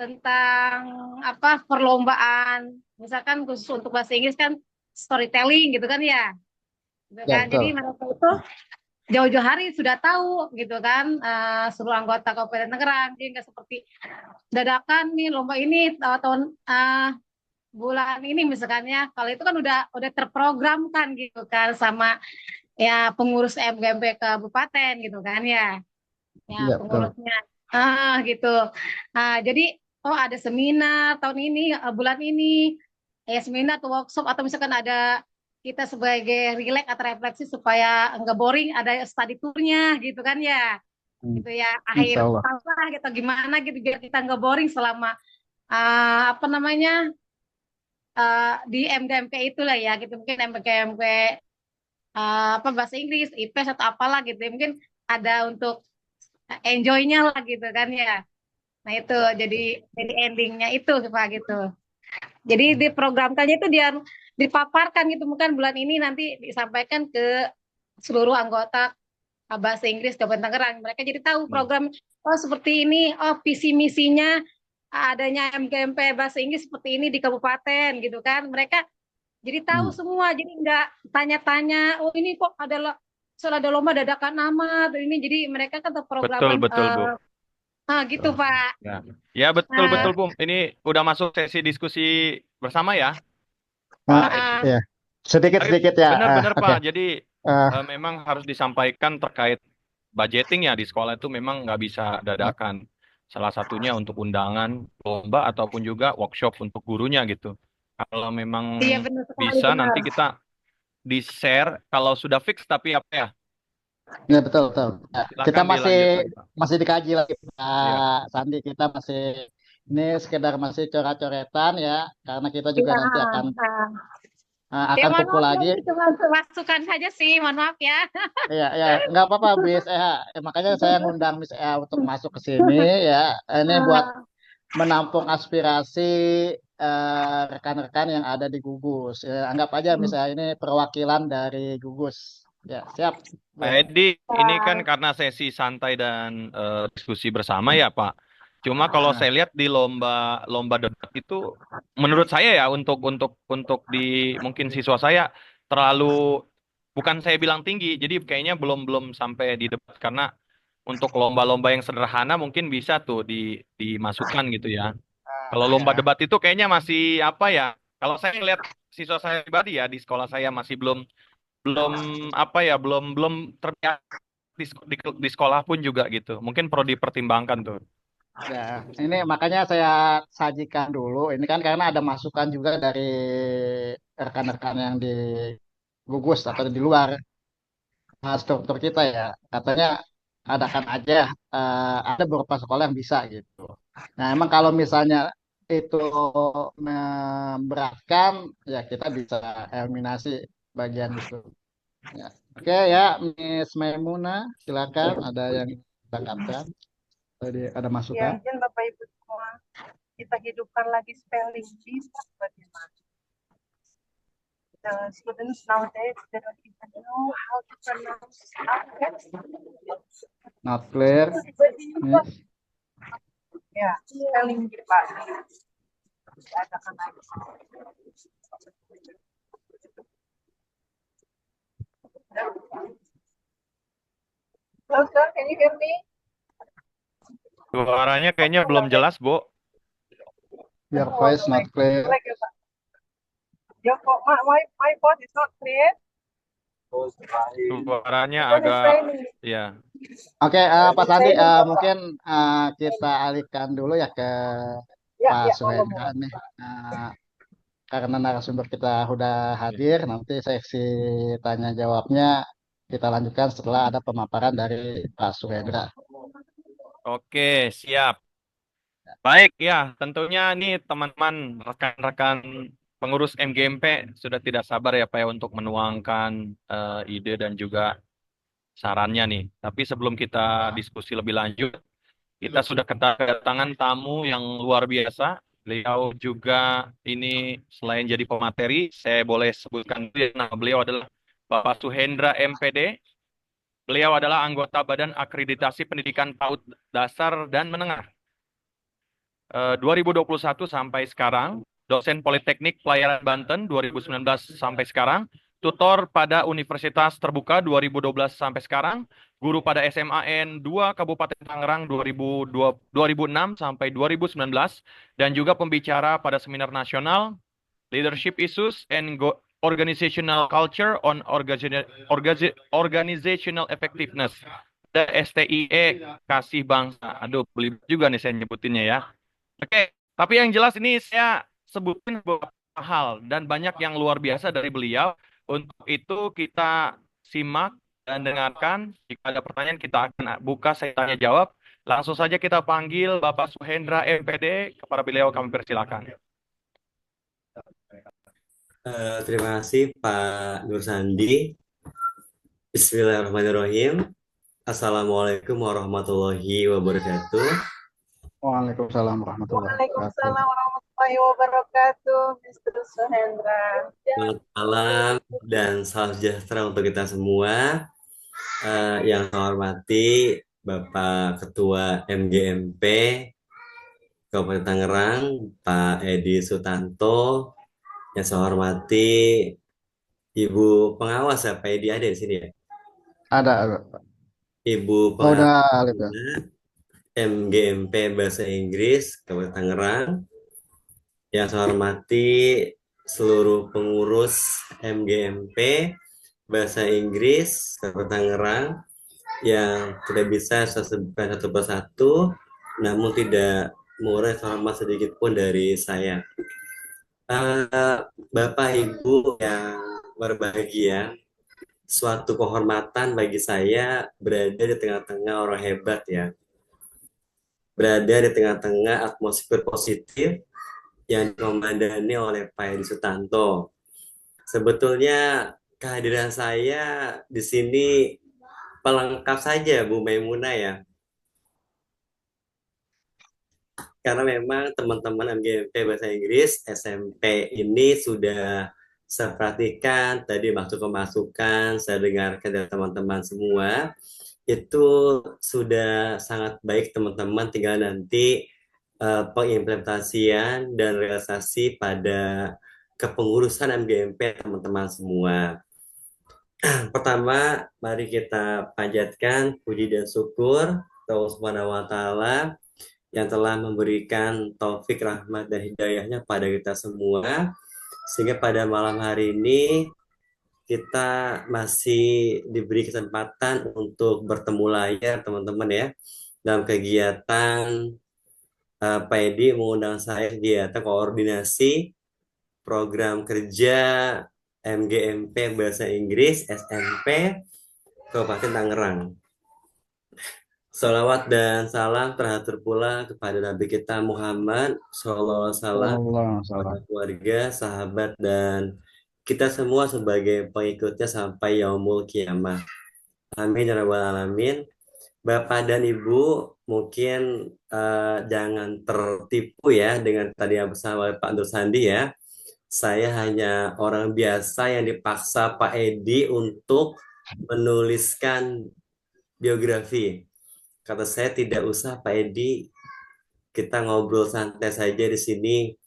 tentang apa perlombaan, misalkan khusus untuk bahasa Inggris kan storytelling gitu kan ya, gitu Ya, kan. Jadi betul. mereka itu jauh-jauh hari sudah tahu gitu kan, seluruh anggota Kabupaten Tangerang. Jadi nggak seperti dadakan nih lomba ini tahun bulan ini misalkan ya. Kalau itu kan udah terprogramkan gitu kan sama ya pengurus MGMP kabupaten gitu kan ya. Ya Ya, betul. pengurusnya gitu. Jadi oh ada seminar tahun ini bulan ini ya seminar atau workshop atau misalkan ada kita sebagai relax atau refleksi supaya nggak boring ada study tournya gitu kan ya gitu ya Insya akhir Allah. tahun gitu gimana gitu biar kita nggak boring selama apa namanya di MGMP itulah ya gitu mungkin MGMP apa bahasa Inggris IPS atau apalah gitu ya. Mungkin ada untuk enjoy-nya lah gitu kan ya. Nah itu jadi endingnya itu Pak gitu. Jadi diprogramkannya itu dia dipaparkan gitu bukan bulan ini nanti disampaikan ke seluruh anggota bahasa Inggris Kabupaten Tangerang. Mereka jadi tahu program oh seperti ini, oh visi misinya adanya MGMP bahasa Inggris seperti ini di kabupaten gitu kan. Mereka jadi tahu semua. Jadi nggak tanya-tanya, oh ini kok ada lomba dadakan nama atau ini. Jadi mereka kan Betul, terprograman betul, Bu. gitu Pak. Ya, ya betul, Nah, betul, Bu. Ini udah masuk sesi diskusi bersama ya, Ah, Pak Edi. ya. Sedikit-sedikit ya. Benar-benar, Oke. Pak. Jadi memang harus disampaikan terkait budgeting ya di sekolah itu memang nggak bisa dadakan. Salah satunya untuk undangan, lomba, ataupun juga workshop untuk gurunya gitu. Kalau memang iya benar sekali bisa, benar. nanti kita di-share kalau sudah fix, tapi apa ya, Ya, betul, betul. Ya, kita silakan masih dilanjut lagi, Pak. dikaji lagi, Iya, Pak Sandi. Kita masih ini sekedar masih coret-coretan ya, karena kita juga Iya, nanti akan ya mohon kumpul maaf ya, lagi. ini cuma masukan saja sih, mohon maaf ya. Ya, ya, nggak apa-apa, Miss Eha. Makanya saya ngundang Miss Eha untuk masuk ke sini ya. Ini buat menampung aspirasi rekan-rekan yang ada di Gugus. Ya, anggap aja Miss Eha ini perwakilan dari Gugus. Ya, siap. Pak Edi, ini kan karena sesi santai dan diskusi bersama ya, Pak. Cuma kalau saya lihat di lomba debat itu, menurut saya ya untuk di mungkin siswa saya terlalu, bukan saya bilang tinggi, jadi kayaknya belum belum sampai di debat karena untuk lomba-lomba yang sederhana mungkin bisa tuh dimasukkan gitu ya. Kalau lomba debat itu kayaknya masih apa ya? Kalau saya lihat siswa saya pribadi ya di sekolah saya masih belum belum apa ya belum belum terbiasa di sekolah pun juga gitu. Mungkin perlu dipertimbangkan tuh. Ya, ini makanya saya sajikan dulu. Ini kan karena ada masukan juga dari rekan-rekan yang di Gugus atau di luar struktur kita ya. Katanya adakan aja ada beberapa sekolah yang bisa gitu. Nah, emang kalau misalnya itu memberatkan, ya kita bisa eliminasi bagian itu. Ya. Oke ya, Miss Maimuna, silakan ada yang ditanggapan. Tadi ada Ya, masukan. izin Bapak Ibu semua, kita hidupkan lagi spelling bee bagaimana? The students nowadays they don't even know how to pronounce alphabets. Not clear. Miss. Ya, spelling bee Pak. Diadakan lagi. Hello, sir, can you hear me? Suaranya kayaknya belum jelas, Bu. Your voice not clear. Like ya, Pak. My voice is not clear. Suaranya Because it's agak raining. ya. Oke, Pak Sandi, mungkin kita alihkan dulu ya ke Pak Ya, Suhendra nih. Karena narasumber kita sudah hadir, nanti seksi tanya jawabnya kita lanjutkan setelah ada pemaparan dari Pak Suhendra. Oke, siap. Baik ya, tentunya nih teman-teman, rekan-rekan pengurus MGMP sudah tidak sabar ya Pak ya untuk menuangkan ide dan juga sarannya nih. Tapi sebelum kita diskusi lebih lanjut, kita sudah kedatangan tamu yang luar biasa. Beliau juga ini selain jadi pemateri, saya boleh sebutkan nama beliau adalah Bapak Suhendra MPD. Beliau adalah anggota Badan Akreditasi Pendidikan PAUD Dasar dan Menengah. 2021 sampai sekarang, dosen Politeknik Pelayaran Banten 2019 sampai sekarang, tutor pada Universitas Terbuka 2012 sampai sekarang, guru pada SMAN 2 Kabupaten Tangerang 2006 sampai 2019, dan juga pembicara pada seminar nasional Leadership Issues and Organizational Culture on Organizational Effectiveness. Ada STIE Kasih Bangsa. Aduh, belibet juga nih saya nyebutinnya ya. Oke, tapi yang jelas ini saya sebutin beberapa hal dan banyak yang luar biasa dari beliau. Untuk itu kita simak dan dengarkan. Jika ada pertanyaan kita akan buka saya tanya jawab. Langsung saja kita panggil Bapak Suhendra MPD. Kepada beliau kami persilakan. Terima kasih Pak Nur Sandi. Bismillahirrahmanirrahim. Assalamualaikum warahmatullahi wabarakatuh. Waalaikumsalam warahmatullahi wabarakatuh. Waalaikumsalam warahmatullahi wabarakatuh, Mr. Suhendra. Selamat malam dan salam sejahtera untuk kita semua. Yang saya hormati Bapak Ketua MGMP Kabupaten Tangerang, Pak Edi Sutanto. Yang saya hormati Ibu pengawas ya, Pak Edi ada di sini ya? Ada. Ibu Oh, udah, pengawas Alif, ya. MGMP Bahasa Inggris Kabupaten Tangerang. Yang saya hormati seluruh pengurus MGMP Bahasa Inggris Kabupaten Tangerang yang tidak bisa saya sebutkan satu persatu, namun tidak mengurangi hormat sedikit pun dari saya. Bapak Ibu yang berbahagia, suatu kehormatan bagi saya berada di tengah-tengah orang hebat ya. Berada di tengah-tengah atmosfer positif yang dikomandani oleh Pak Edi Sutanto. Sebetulnya kehadiran saya di sini pelengkap saja Bu Maimunah ya. Karena memang teman-teman MGMP Bahasa Inggris SMP ini sudah saya perhatikan tadi masukan, saya dengarkan dari teman-teman semua, itu sudah sangat baik teman-teman, tinggal nanti pengimplementasian dan realisasi pada kepengurusan MGMP teman-teman semua. Pertama, mari kita panjatkan puji dan syukur Allah Subhanahu wa Ta'ala yang telah memberikan taufik, rahmat, dan hidayahnya pada kita semua, sehingga pada malam hari ini kita masih diberi kesempatan untuk bertemu layar teman-teman ya, dalam kegiatan Pak Edi mengundang saya kegiatan koordinasi program kerja MGMP Bahasa Inggris SMP Kabupaten Tangerang. Salawat dan salam teratur pula kepada Nabi kita Muhammad Sallallahu Alaihi Wasallam, keluarga, sahabat, dan kita semua sebagai pengikutnya sampai yaumul kiamah. Amin ya rabbal alamin. Bapak dan Ibu mungkin jangan tertipu ya dengan tadi yang bersama Pak Nur Sandi ya. Saya hanya orang biasa yang dipaksa Pak Edi untuk menuliskan biografi. Kata saya tidak usah Pak Edi, kita ngobrol santai saja di sini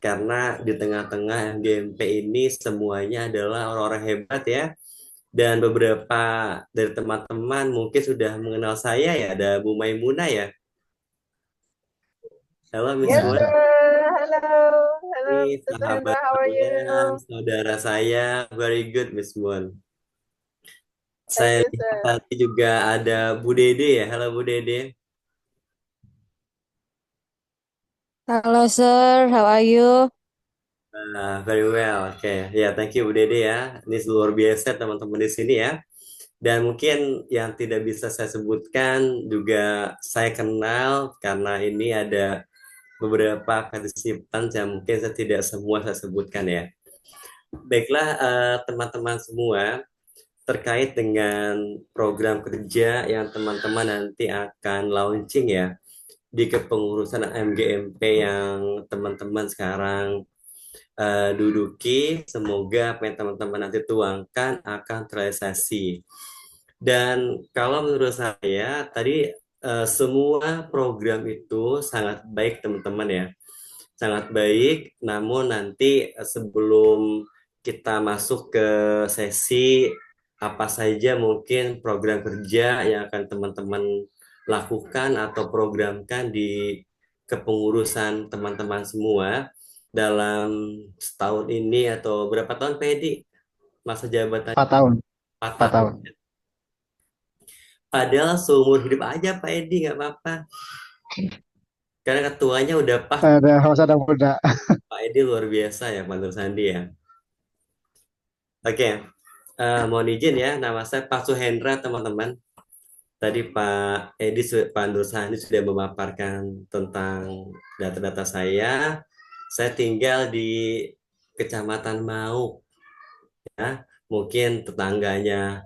karena di tengah-tengah MGMP ini semuanya adalah orang-orang hebat ya. Dan beberapa dari teman-teman mungkin sudah mengenal saya ya, ada Bu Maimunah ya. Halo Miss Yes, Mun. sir. Hello, Ini Mr. sahabat Suhendra. How are you? saya, saudara saya, very good Miss Mun. Thank Saya you, lihat sir. tadi juga ada Bu Dede ya. Halo Bu Dede. Halo sir, how are you? Very well. Oke. Ya, thank you Bu Dede ya. Ini luar biasa teman-teman di sini ya. Dan mungkin yang tidak bisa saya sebutkan juga saya kenal karena ini ada beberapa partisipan yang mungkin saya tidak semua saya sebutkan ya. Baiklah teman-teman semua, terkait dengan program kerja yang teman-teman nanti akan launching ya di kepengurusan MGMP yang teman-teman sekarang duduki, semoga apa yang teman-teman nanti tuangkan akan terrealisasi. Dan kalau menurut saya tadi semua program itu sangat baik teman-teman ya. Sangat baik, namun nanti sebelum kita masuk ke sesi apa saja mungkin program kerja yang akan teman-teman lakukan atau programkan di kepengurusan teman-teman semua dalam setahun ini atau berapa tahun Pak Edi masa jabatan 4 tahun. 4 4 tahun. tahun. Padahal seumur hidup aja Pak Edi nggak apa-apa. Karena ketuanya udah pas. Harus ada muda. Pak Edi luar biasa ya Pak Nur Sandi ya. Oke, mohon izin ya, nama saya Pak Suhendra teman-teman. Tadi Pak Edi, Pak Nur Sandi sudah memaparkan tentang data-data saya. Saya tinggal di Kecamatan Mau, ya. Mungkin tetangganya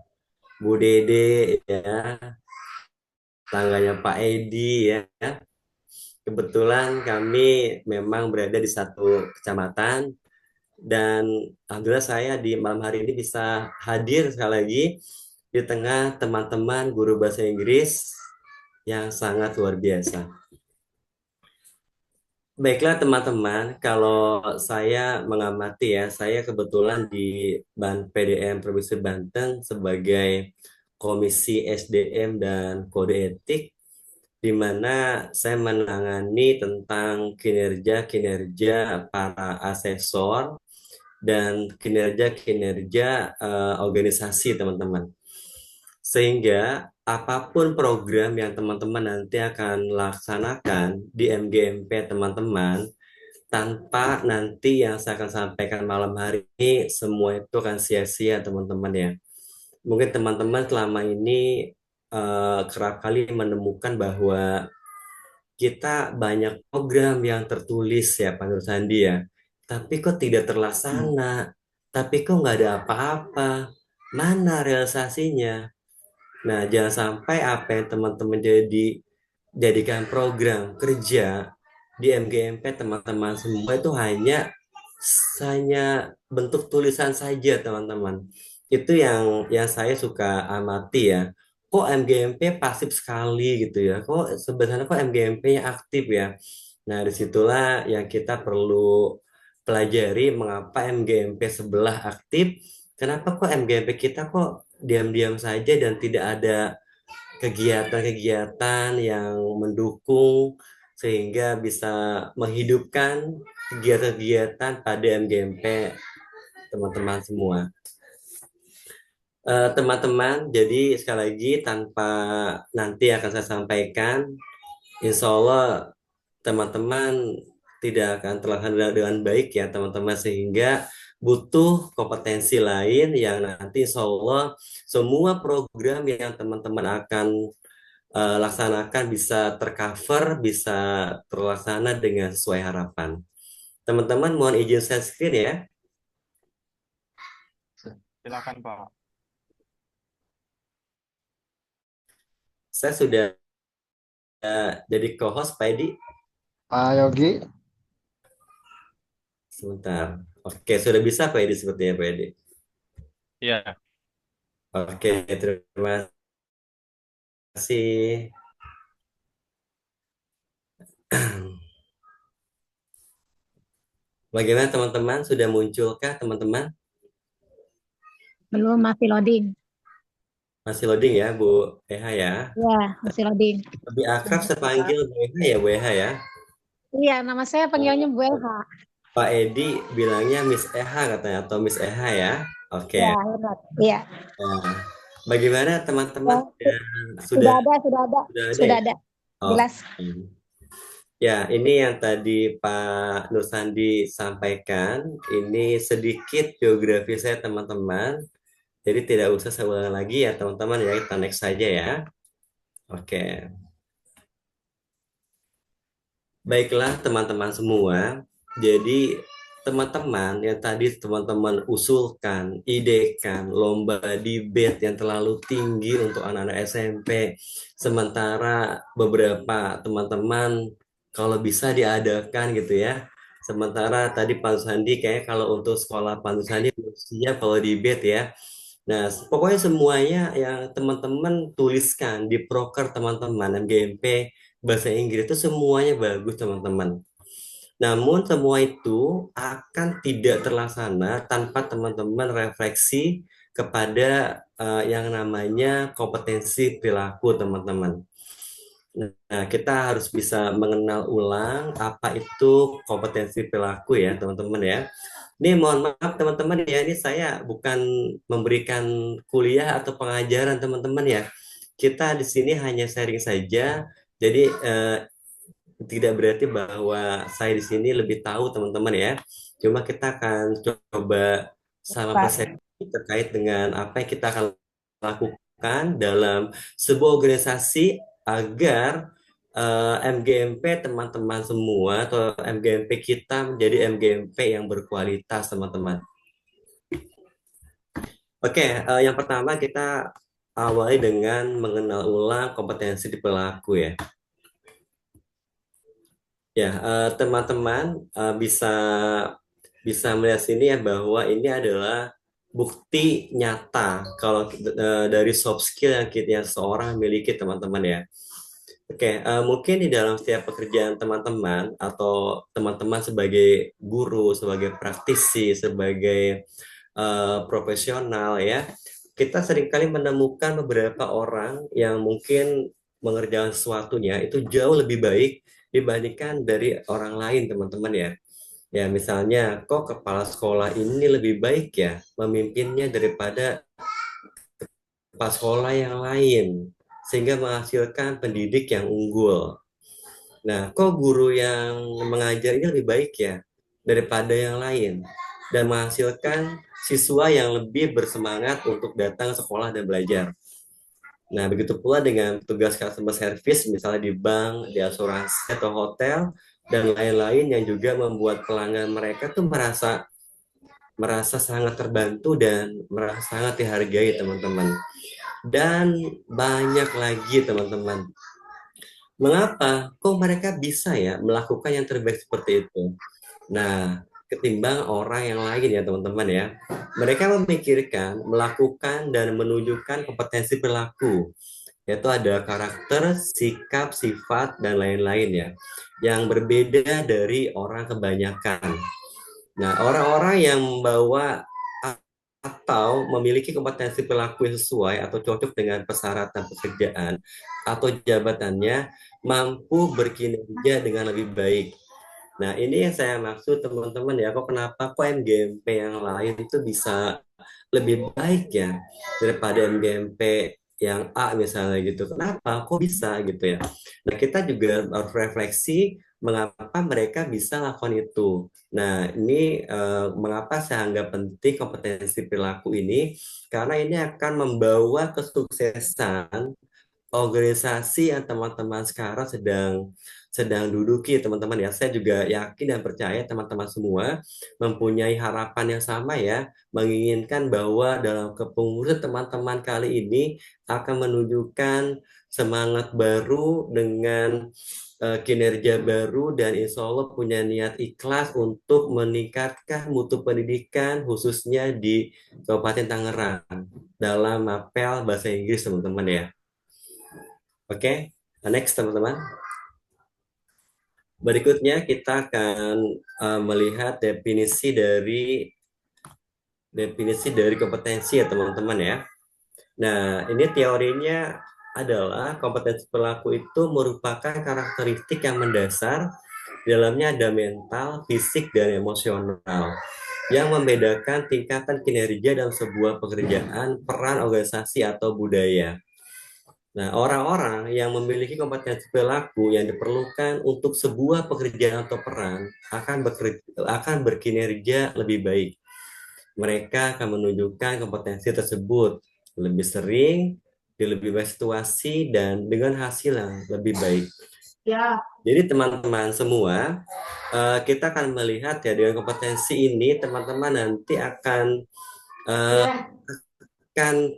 Bu Dede, ya, tetangganya Pak Edi, ya. Kebetulan kami memang berada di satu kecamatan dan alhamdulillah saya di malam hari ini bisa hadir sekali lagi di tengah teman-teman guru bahasa Inggris yang sangat luar biasa. Baiklah teman-teman, kalau saya mengamati ya, saya kebetulan di PDM Provinsi Banten sebagai Komisi SDM dan Kode Etik, di mana saya menangani tentang kinerja-kinerja para asesor dan kinerja-kinerja organisasi teman-teman. Sehingga apapun program yang teman-teman nanti akan laksanakan di MGMP teman-teman, tanpa nanti yang saya akan sampaikan malam hari ini, semua itu akan sia-sia teman-teman ya. Mungkin teman-teman selama ini kerap kali menemukan bahwa kita banyak program yang tertulis ya Pak Nur Sandi ya, tapi kok tidak terlaksana, tapi kok nggak ada apa-apa, mana realisasinya? Nah, jangan sampai apa yang teman-teman jadikan program kerja di MGMP teman-teman semua itu hanya bentuk tulisan saja teman-teman. Itu yang saya suka amati ya. Kok MGMP pasif sekali gitu ya? Kok sebenarnya MGMP-nya aktif ya? Nah, disitulah yang kita perlu pelajari mengapa MGMP sebelah aktif. Kenapa kok MGMP kita kok diam-diam saja dan tidak ada kegiatan-kegiatan yang mendukung sehingga bisa menghidupkan kegiatan-kegiatan pada MGMP teman-teman semua. Teman-teman, jadi sekali lagi tanpa nanti akan saya sampaikan, insya Allah teman-teman tidak akan terlaksana dengan baik ya teman-teman, sehingga butuh kompetensi lain yang nanti insya Allah semua program yang teman-teman akan laksanakan bisa tercover, bisa terlaksana dengan sesuai harapan. Teman-teman mohon izin share screen ya. Silakan Pak. Saya sudah jadi co-host Pak Edi. Pak Yogi. Sebentar. Oke, sudah bisa Pak Edi sepertinya Pak Edi. Iya. Oke, terima kasih. Bagaimana teman-teman? Sudah munculkah teman-teman? Belum, masih loading. Masih loading ya Bu Eha ya? Ya, masih loading. Lebih akrab saya panggil Bu Eha ya Bu Eha ya? Iya, nama saya panggilnya Bu Elha. Pak Edi bilangnya Miss Eha katanya atau Miss Eha ya? Oke. Ya, benar. Iya. Nah, bagaimana teman-teman? Sudah ada. Jelas. Ya, ini yang tadi Pak Nur Sandi sampaikan. Ini sedikit biografi saya teman-teman. Jadi tidak usah saya ulang lagi ya teman-teman ya. Kita next saja ya. Oke. Baiklah teman-teman semua. Jadi teman-teman yang tadi teman-teman usulkan, idekan lomba debate yang terlalu tinggi untuk anak-anak SMP. Sementara beberapa teman-teman kalau bisa diadakan gitu ya. Sementara tadi Pak Sandi kayak kalau untuk sekolah Pak Sandi belum siap kalau debate ya. Nah, pokoknya semuanya yang teman-teman tuliskan di proker teman-teman MGMP bahasa Inggris itu semuanya bagus teman-teman. Namun semua itu akan tidak terlaksana tanpa teman-teman refleksi kepada yang namanya kompetensi perilaku teman-teman. Nah, kita harus bisa mengenal ulang apa itu kompetensi perilaku ya teman-teman ya. Ini mohon maaf teman-teman ya, ini saya bukan memberikan kuliah atau pengajaran teman-teman ya. Kita di sini hanya sharing saja. Jadi tidak berarti bahwa saya di sini lebih tahu teman-teman ya. Cuma kita akan coba sama persepsi terkait dengan apa yang kita akan lakukan dalam sebuah organisasi agar MGMP teman-teman semua atau MGMP kita menjadi MGMP yang berkualitas teman-teman. Oke, yang pertama kita awali dengan mengenal ulang kompetensi di perilaku ya. Ya, teman-teman bisa melihat sini ya bahwa ini adalah bukti nyata kalau dari soft skill yang seorang miliki teman-teman ya. Oke, mungkin di dalam setiap pekerjaan teman-teman atau teman-teman sebagai guru, sebagai praktisi, sebagai profesional ya, kita seringkali menemukan beberapa orang yang mungkin mengerjakan sesuatunya itu jauh lebih baik dibandingkan dari orang lain teman-teman ya. Ya misalnya kok kepala sekolah ini lebih baik ya memimpinnya daripada kepala sekolah yang lain sehingga menghasilkan pendidik yang unggul. Nah, kok guru yang mengajar ini lebih baik ya daripada yang lain dan menghasilkan siswa yang lebih bersemangat untuk datang ke sekolah dan belajar. Nah, begitu pula dengan tugas customer service misalnya di bank, di asuransi atau hotel dan lain-lain yang juga membuat pelanggan mereka tuh merasa sangat terbantu dan merasa sangat dihargai teman-teman. Dan banyak lagi teman-teman. Mengapa? Kok mereka bisa ya melakukan yang terbaik seperti itu? Nah, ketimbang orang yang lain ya teman-teman ya. Mereka memikirkan, melakukan, dan menunjukkan kompetensi perilaku. Yaitu ada karakter, sikap, sifat, dan lain-lain ya. Yang berbeda dari orang kebanyakan. Nah, orang-orang yang membawa atau memiliki kompetensi perilaku yang sesuai atau cocok dengan persyaratan pekerjaan atau jabatannya mampu berkinerja dengan lebih baik. Nah, ini yang saya maksud teman-teman ya, kenapa MGMP yang lain itu bisa lebih baik ya daripada MGMP yang A misalnya gitu. Kenapa? Kok bisa gitu ya? Nah, kita juga harus refleksi mengapa mereka bisa lakukan itu. Nah, ini mengapa saya anggap penting kompetensi perilaku ini, karena ini akan membawa kesuksesan organisasi yang teman-teman sekarang sedang duduki teman-teman ya. Saya juga yakin dan percaya teman-teman semua mempunyai harapan yang sama ya, menginginkan bahwa dalam kepengurusan teman-teman kali ini akan menunjukkan semangat baru dengan kinerja baru dan insya Allah punya niat ikhlas untuk meningkatkan mutu pendidikan khususnya di Kabupaten Tangerang dalam mapel bahasa Inggris teman-teman ya. Oke, next teman-teman. Berikutnya kita akan melihat definisi dari kompetensi ya teman-teman ya. Nah, ini teorinya adalah kompetensi perilaku itu merupakan karakteristik yang mendasar, di dalamnya ada mental, fisik, dan emosional yang membedakan tingkatan kinerja dalam sebuah pekerjaan, peran organisasi, atau budaya. Nah, orang-orang yang memiliki kompetensi perilaku yang diperlukan untuk sebuah pekerjaan atau peran akan berkinerja lebih baik. Mereka akan menunjukkan kompetensi tersebut lebih sering, di lebih banyak situasi, dan dengan hasil yang lebih baik. Ya. Jadi teman-teman semua, kita akan melihat ya dengan kompetensi ini teman-teman nanti akan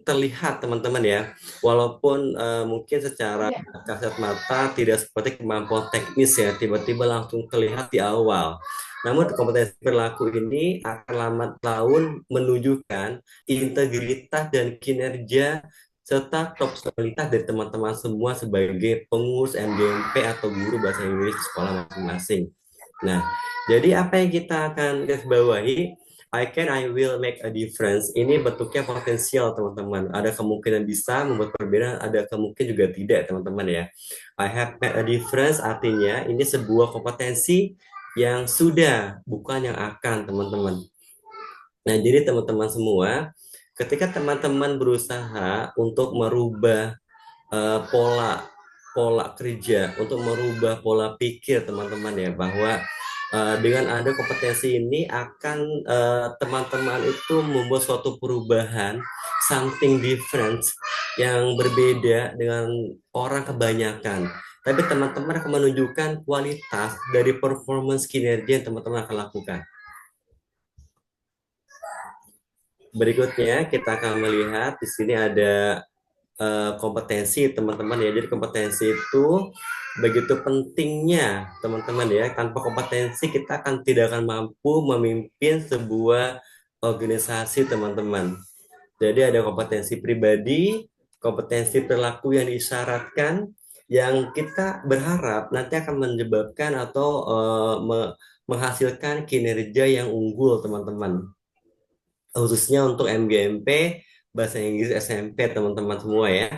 terlihat teman-teman ya, walaupun mungkin secara kasat mata tidak seperti kemampuan teknis ya, tiba-tiba langsung terlihat di awal. Namun kompetensi perilaku ini akan lambat laun menunjukkan integritas dan kinerja serta profesionalitas dari teman-teman semua sebagai pengurus MGMP atau guru bahasa Inggris di sekolah masing-masing. Nah, jadi apa yang kita akan garis bawahi? I will make a difference. Ini bentuknya potensial, teman-teman. Ada kemungkinan bisa membuat perbedaan, ada kemungkinan juga tidak, teman-teman ya. I have made a difference artinya ini sebuah kompetensi yang sudah, bukan yang akan, teman-teman. Nah, jadi teman-teman semua, ketika teman-teman berusaha untuk merubah pola kerja, untuk merubah pola pikir teman-teman ya, bahwa dengan ada kompetensi ini akan teman-teman itu membuat suatu perubahan, something different yang berbeda dengan orang kebanyakan. Tapi teman-teman akan menunjukkan kualitas dari performance kinerja yang teman-teman akan lakukan. Berikutnya kita akan melihat di sini ada kompetensi teman-teman ya. Jadi kompetensi itu begitu pentingnya teman-teman ya. Tanpa kompetensi kita tidak akan mampu memimpin sebuah organisasi teman-teman. Jadi ada kompetensi pribadi, kompetensi perilaku yang disyaratkan, yang kita berharap nanti akan menyebabkan atau menghasilkan kinerja yang unggul teman-teman. Khususnya untuk MGMP bahasa Inggris SMP teman-teman semua ya.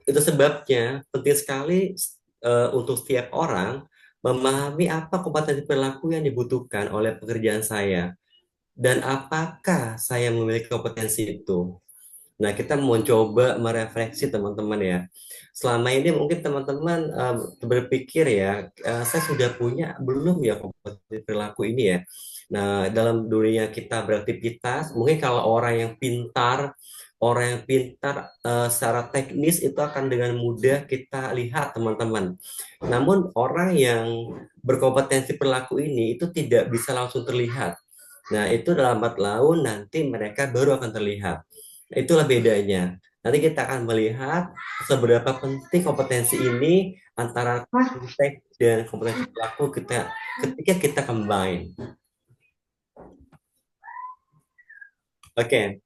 Itu sebabnya penting sekali untuk setiap orang memahami apa kompetensi perilaku yang dibutuhkan oleh pekerjaan saya dan apakah saya memiliki kompetensi itu. Nah, kita mau coba merefleksi teman-teman ya. Selama ini mungkin teman-teman berpikir ya, saya sudah punya belum ya kompetensi perilaku ini ya. Nah, dalam dunia kita beraktivitas, mungkin kalau orang yang pintar secara teknis itu akan dengan mudah kita lihat teman-teman. Namun orang yang berkompetensi perilaku ini itu tidak bisa langsung terlihat. Nah, itu lambat laun nanti mereka baru akan terlihat. Itulah bedanya. Nanti kita akan melihat seberapa penting kompetensi ini antara konteks dan kompetensi perilaku ketika kita combine. Oke.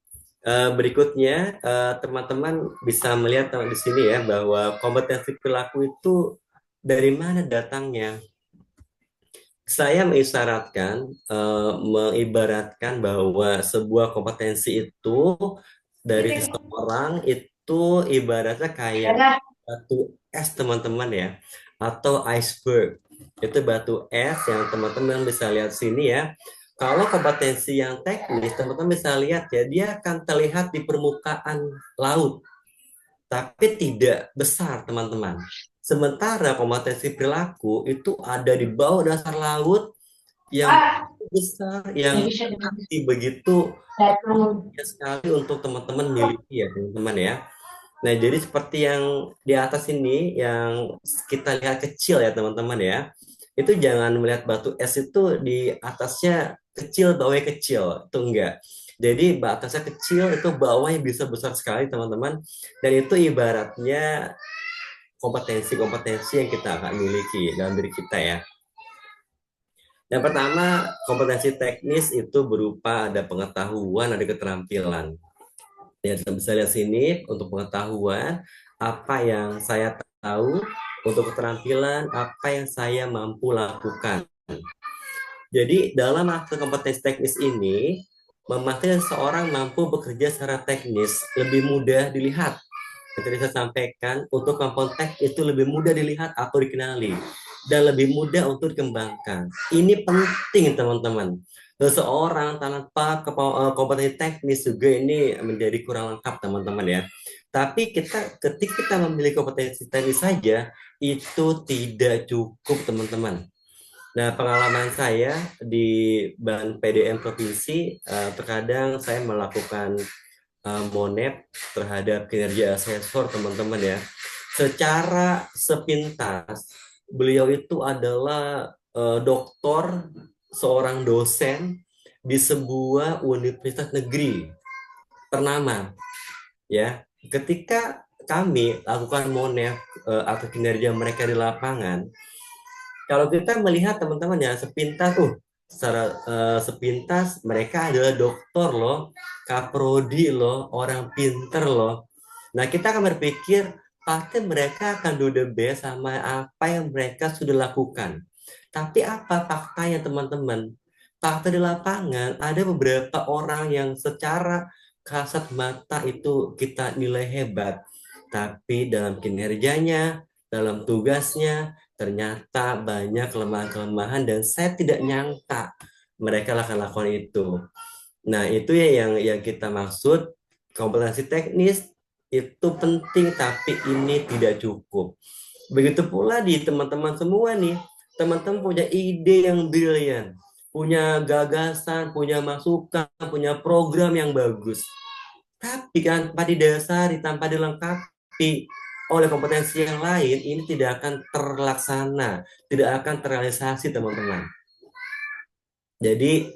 Berikutnya, teman-teman bisa melihat di sini ya bahwa kompetensi perilaku itu dari mana datangnya. Saya mengibaratkan bahwa sebuah kompetensi itu dari seseorang itu ibaratnya kayak batu es teman-teman ya, atau iceberg. Itu batu es yang teman-teman bisa lihat sini ya. Kalau kompetensi yang teknis, teman-teman bisa lihat ya, dia akan terlihat di permukaan laut, tapi tidak besar, teman-teman. Sementara kompetensi perilaku itu ada di bawah dasar laut yang besar, yang begitu sekali untuk teman-teman miliki ya, teman-teman ya. Nah, jadi seperti yang di atas ini, yang kita lihat kecil ya, teman-teman ya. Itu jangan melihat batu es itu di atasnya kecil, bawahnya kecil. Itu enggak. Jadi atasnya kecil, itu bawahnya bisa besar sekali, teman-teman. Dan itu ibaratnya kompetensi-kompetensi yang kita akan miliki dalam diri kita ya. Yang pertama, kompetensi teknis itu berupa ada pengetahuan, ada keterampilan. Ya, bisa lihat sini untuk pengetahuan, apa yang saya tahu, untuk keterampilan, apa yang saya mampu lakukan. Jadi dalam aspek kompetensi teknis ini, memastikan seseorang mampu bekerja secara teknis lebih mudah dilihat. Seperti saya sampaikan, untuk kemampuan teknis itu lebih mudah dilihat atau dikenali, dan lebih mudah untuk dikembangkan. Ini penting teman-teman. Seseorang tanpa kompetensi teknis juga ini menjadi kurang lengkap teman-teman ya. Tapi ketika kita memiliki kompetensi teknis saja, itu tidak cukup teman-teman. Nah, pengalaman saya di Bank PDM Provinsi, terkadang saya melakukan monep terhadap kinerja asesor teman-teman ya. Secara sepintas, beliau itu adalah doktor, seorang dosen di sebuah universitas negeri ternama ya. Ketika kami lakukan monep atau kinerja mereka di lapangan, kalau kita melihat teman-teman ya sepintas, secara sepintas mereka adalah dokter loh, kaprodi loh, orang pinter loh. Nah, kita akan berpikir pasti mereka akan do the best sama apa yang mereka sudah lakukan. Tapi apa faktanya teman-teman? Fakta di lapangan ada beberapa orang yang secara kasat mata itu kita nilai hebat, tapi dalam kinerjanya, dalam tugasnya, ternyata banyak kelemahan-kelemahan dan saya tidak nyangka mereka akan lakukan itu. Nah, itu ya yang kita maksud kompetensi teknis itu penting tapi ini tidak cukup. Begitu pula di teman-teman semua nih, teman-teman punya ide yang brilian, punya gagasan, punya masukan, punya program yang bagus. Tapi kan tanpa didasari, tanpa dilengkapi oleh kompetensi yang lain, ini tidak akan terlaksana, tidak akan terrealisasi teman-teman. Jadi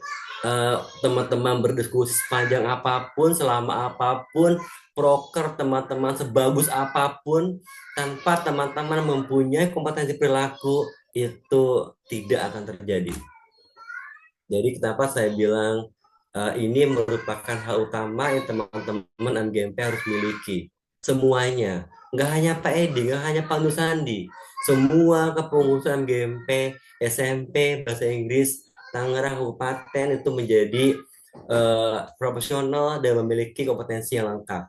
teman-teman berdiskusi sepanjang apapun, selama apapun, proker teman-teman sebagus apapun, tanpa teman-teman mempunyai kompetensi perilaku, itu tidak akan terjadi. Jadi kenapa saya bilang ini merupakan hal utama yang teman-teman MGMP harus miliki. Semuanya, nggak hanya Pak Edi, nggak hanya Pak Nusandi, semua kepengurusan MGMP, SMP, Bahasa Inggris, Tangerang Kabupaten itu menjadi profesional dan memiliki kompetensi yang lengkap.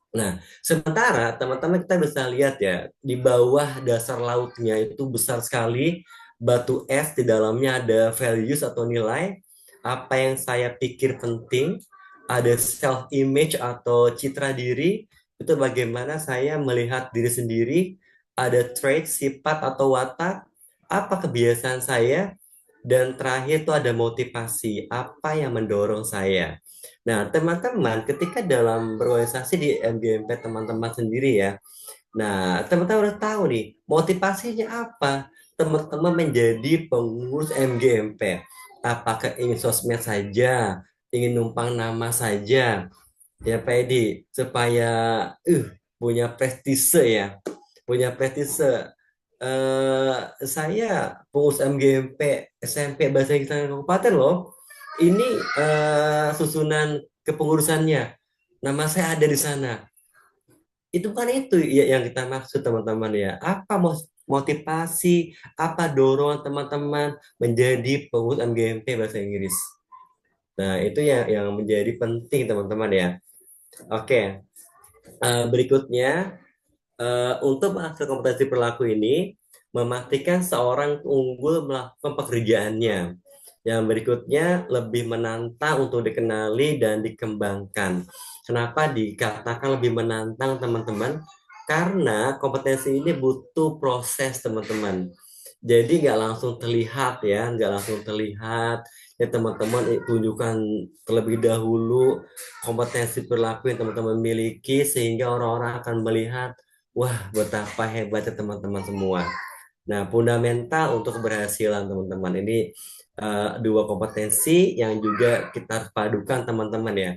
Nah, sementara teman-teman kita bisa lihat ya, di bawah dasar lautnya itu besar sekali, batu es, di dalamnya ada values atau nilai, apa yang saya pikir penting, ada self image atau citra diri, itu bagaimana saya melihat diri sendiri, ada trait, sifat atau watak, apa kebiasaan saya, dan terakhir itu ada motivasi, apa yang mendorong saya. Nah, teman-teman, ketika dalam berorganisasi di MGMP teman-teman sendiri ya, nah, teman-teman udah tahu nih, motivasinya apa? Teman-teman menjadi pengurus MGMP. Apakah ingin sosmed saja, ingin numpang nama saja, ya Pak Edi, supaya punya prestise ya, punya prestise. Saya pengurus MGMP SMP Bahasa Inggris Kabupaten loh. Ini susunan kepengurusannya. Nama saya ada di sana. Itu kan itu ya yang kita maksud teman-teman ya. Apa motivasi, apa dorongan teman-teman menjadi pengurus MGMP Bahasa Inggris. Nah, itu yang menjadi penting teman-teman ya. Oke. Berikutnya untuk menghasil kompetensi perilaku ini, memastikan seorang unggul melakukan pekerjaannya. Yang berikutnya, lebih menantang untuk dikenali dan dikembangkan. Kenapa dikatakan lebih menantang, teman-teman? Karena kompetensi ini butuh proses, teman-teman. Jadi nggak langsung terlihat ya, nggak langsung terlihat. Ya teman-teman tunjukkan terlebih dahulu kompetensi perilaku yang teman-teman miliki sehingga orang-orang akan melihat, wah, betapa hebatnya teman-teman semua. Nah, fundamental untuk keberhasilan teman-teman ini dua kompetensi yang juga kita harus padukan teman-teman ya.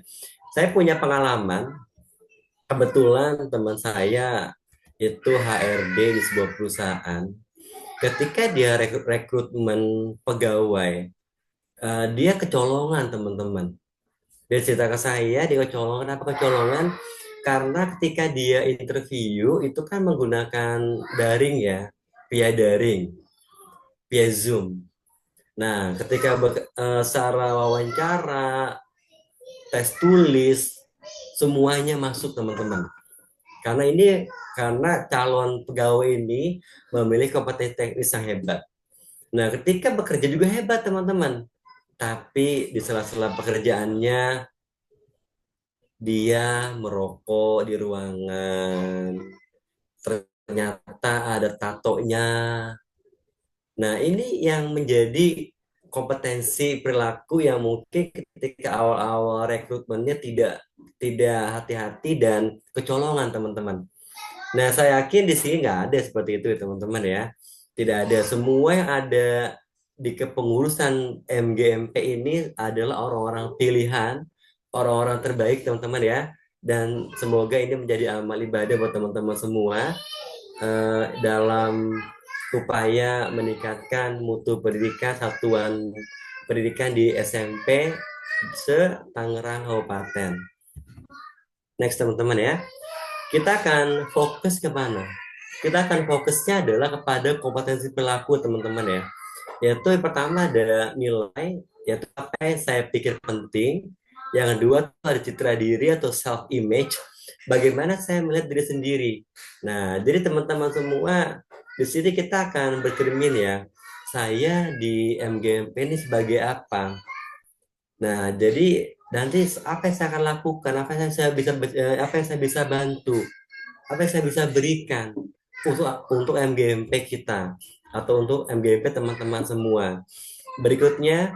Saya punya pengalaman, kebetulan teman saya itu HRD di sebuah perusahaan. Ketika dia rekrutmen pegawai, dia kecolongan teman-teman. Dia cerita ke saya, dia kecolongan. Kenapa kecolongan? Karena ketika dia interview itu kan menggunakan daring ya, via daring, via Zoom. Nah, ketika secara wawancara, tes tulis, semuanya masuk teman-teman. Karena calon pegawai ini memiliki kompetensi teknis yang hebat. Nah, ketika bekerja juga hebat teman-teman. Tapi di sela-sela pekerjaannya dia merokok di ruangan, ternyata ada tatonya. Nah, ini yang menjadi kompetensi perilaku yang mungkin ketika awal-awal rekrutmennya tidak hati-hati dan kecolongan teman-teman. Nah, saya yakin di sini nggak ada seperti itu teman-teman ya. Tidak ada. Semua yang ada di kepengurusan MGMP ini adalah orang-orang pilihan, orang-orang terbaik teman-teman ya. Dan semoga ini menjadi amal ibadah buat teman-teman semua dalam upaya meningkatkan mutu pendidikan satuan pendidikan di SMP se-Tangerang Kabupaten. Next teman-teman ya. Kita akan fokus ke mana? Kita akan fokusnya adalah kepada kompetensi perilaku teman-teman ya. Yaitu yang pertama ada nilai, yaitu apa yang saya pikir penting. Yang kedua itu ada citra diri atau self image. Bagaimana saya melihat diri sendiri. Nah, jadi teman-teman semua di sini kita akan bercermin ya. Saya di MGMP ini sebagai apa? Nah, jadi nanti apa yang saya akan lakukan, apa yang saya bisa bantu, apa yang saya bisa berikan untuk MGMP kita atau untuk MGMP teman-teman semua. Berikutnya,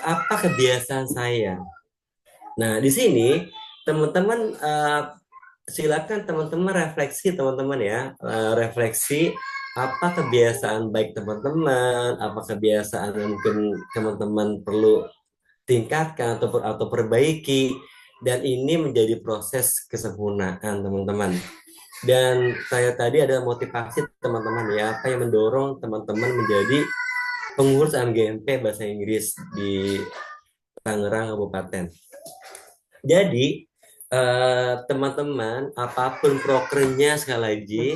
apa kebiasaan saya? Nah, di sini teman-teman silakan teman-teman refleksi teman-teman ya, refleksi apa kebiasaan baik teman-teman, apa kebiasaan yang mungkin teman-teman perlu tingkatkan atau perbaiki, dan ini menjadi proses kesempurnaan teman-teman. Dan saya tadi ada motivasi teman-teman ya, apa yang mendorong teman-teman menjadi pengurus MGMP Bahasa Inggris di Tangerang Kabupaten. Jadi teman-teman apapun prokernya, sekali lagi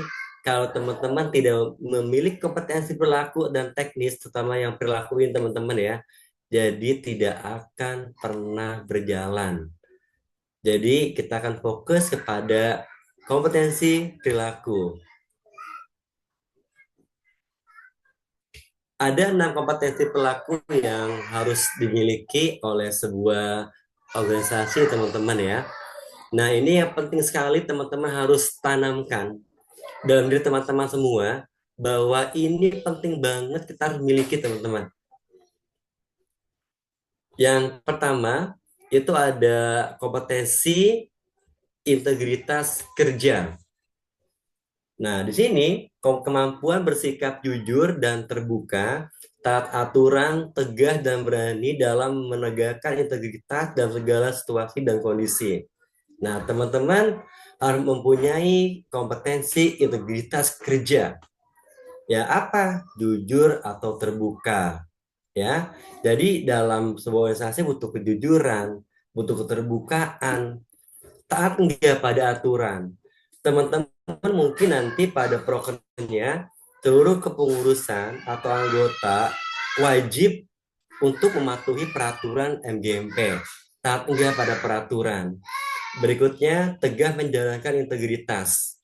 kalau teman-teman tidak memiliki kompetensi perilaku dan teknis, terutama yang perilakuin teman-teman ya, jadi tidak akan pernah berjalan. Jadi kita akan fokus kepada kompetensi perilaku. Ada 6 kompetensi perilaku yang harus dimiliki oleh sebuah organisasi teman-teman ya. Nah, ini yang penting sekali teman-teman harus tanamkan dalam diri teman-teman semua, bahwa ini penting banget kita harus miliki teman-teman. Yang pertama itu ada kompetensi integritas kerja. Nah, di sini kemampuan bersikap jujur dan terbuka, taat aturan, tegas dan berani dalam menegakkan integritas dalam segala situasi dan kondisi. Nah, teman-teman harus mempunyai kompetensi integritas kerja. Ya, apa? Jujur atau terbuka. Ya, jadi dalam sebuah organisasi butuh kejujuran, butuh keterbukaan, taat enggak pada aturan. Teman-teman mungkin nanti pada prokernya seluruh kepengurusan atau anggota wajib untuk mematuhi peraturan MGMP, taat enggak pada peraturan. Berikutnya, tegas menjalankan integritas.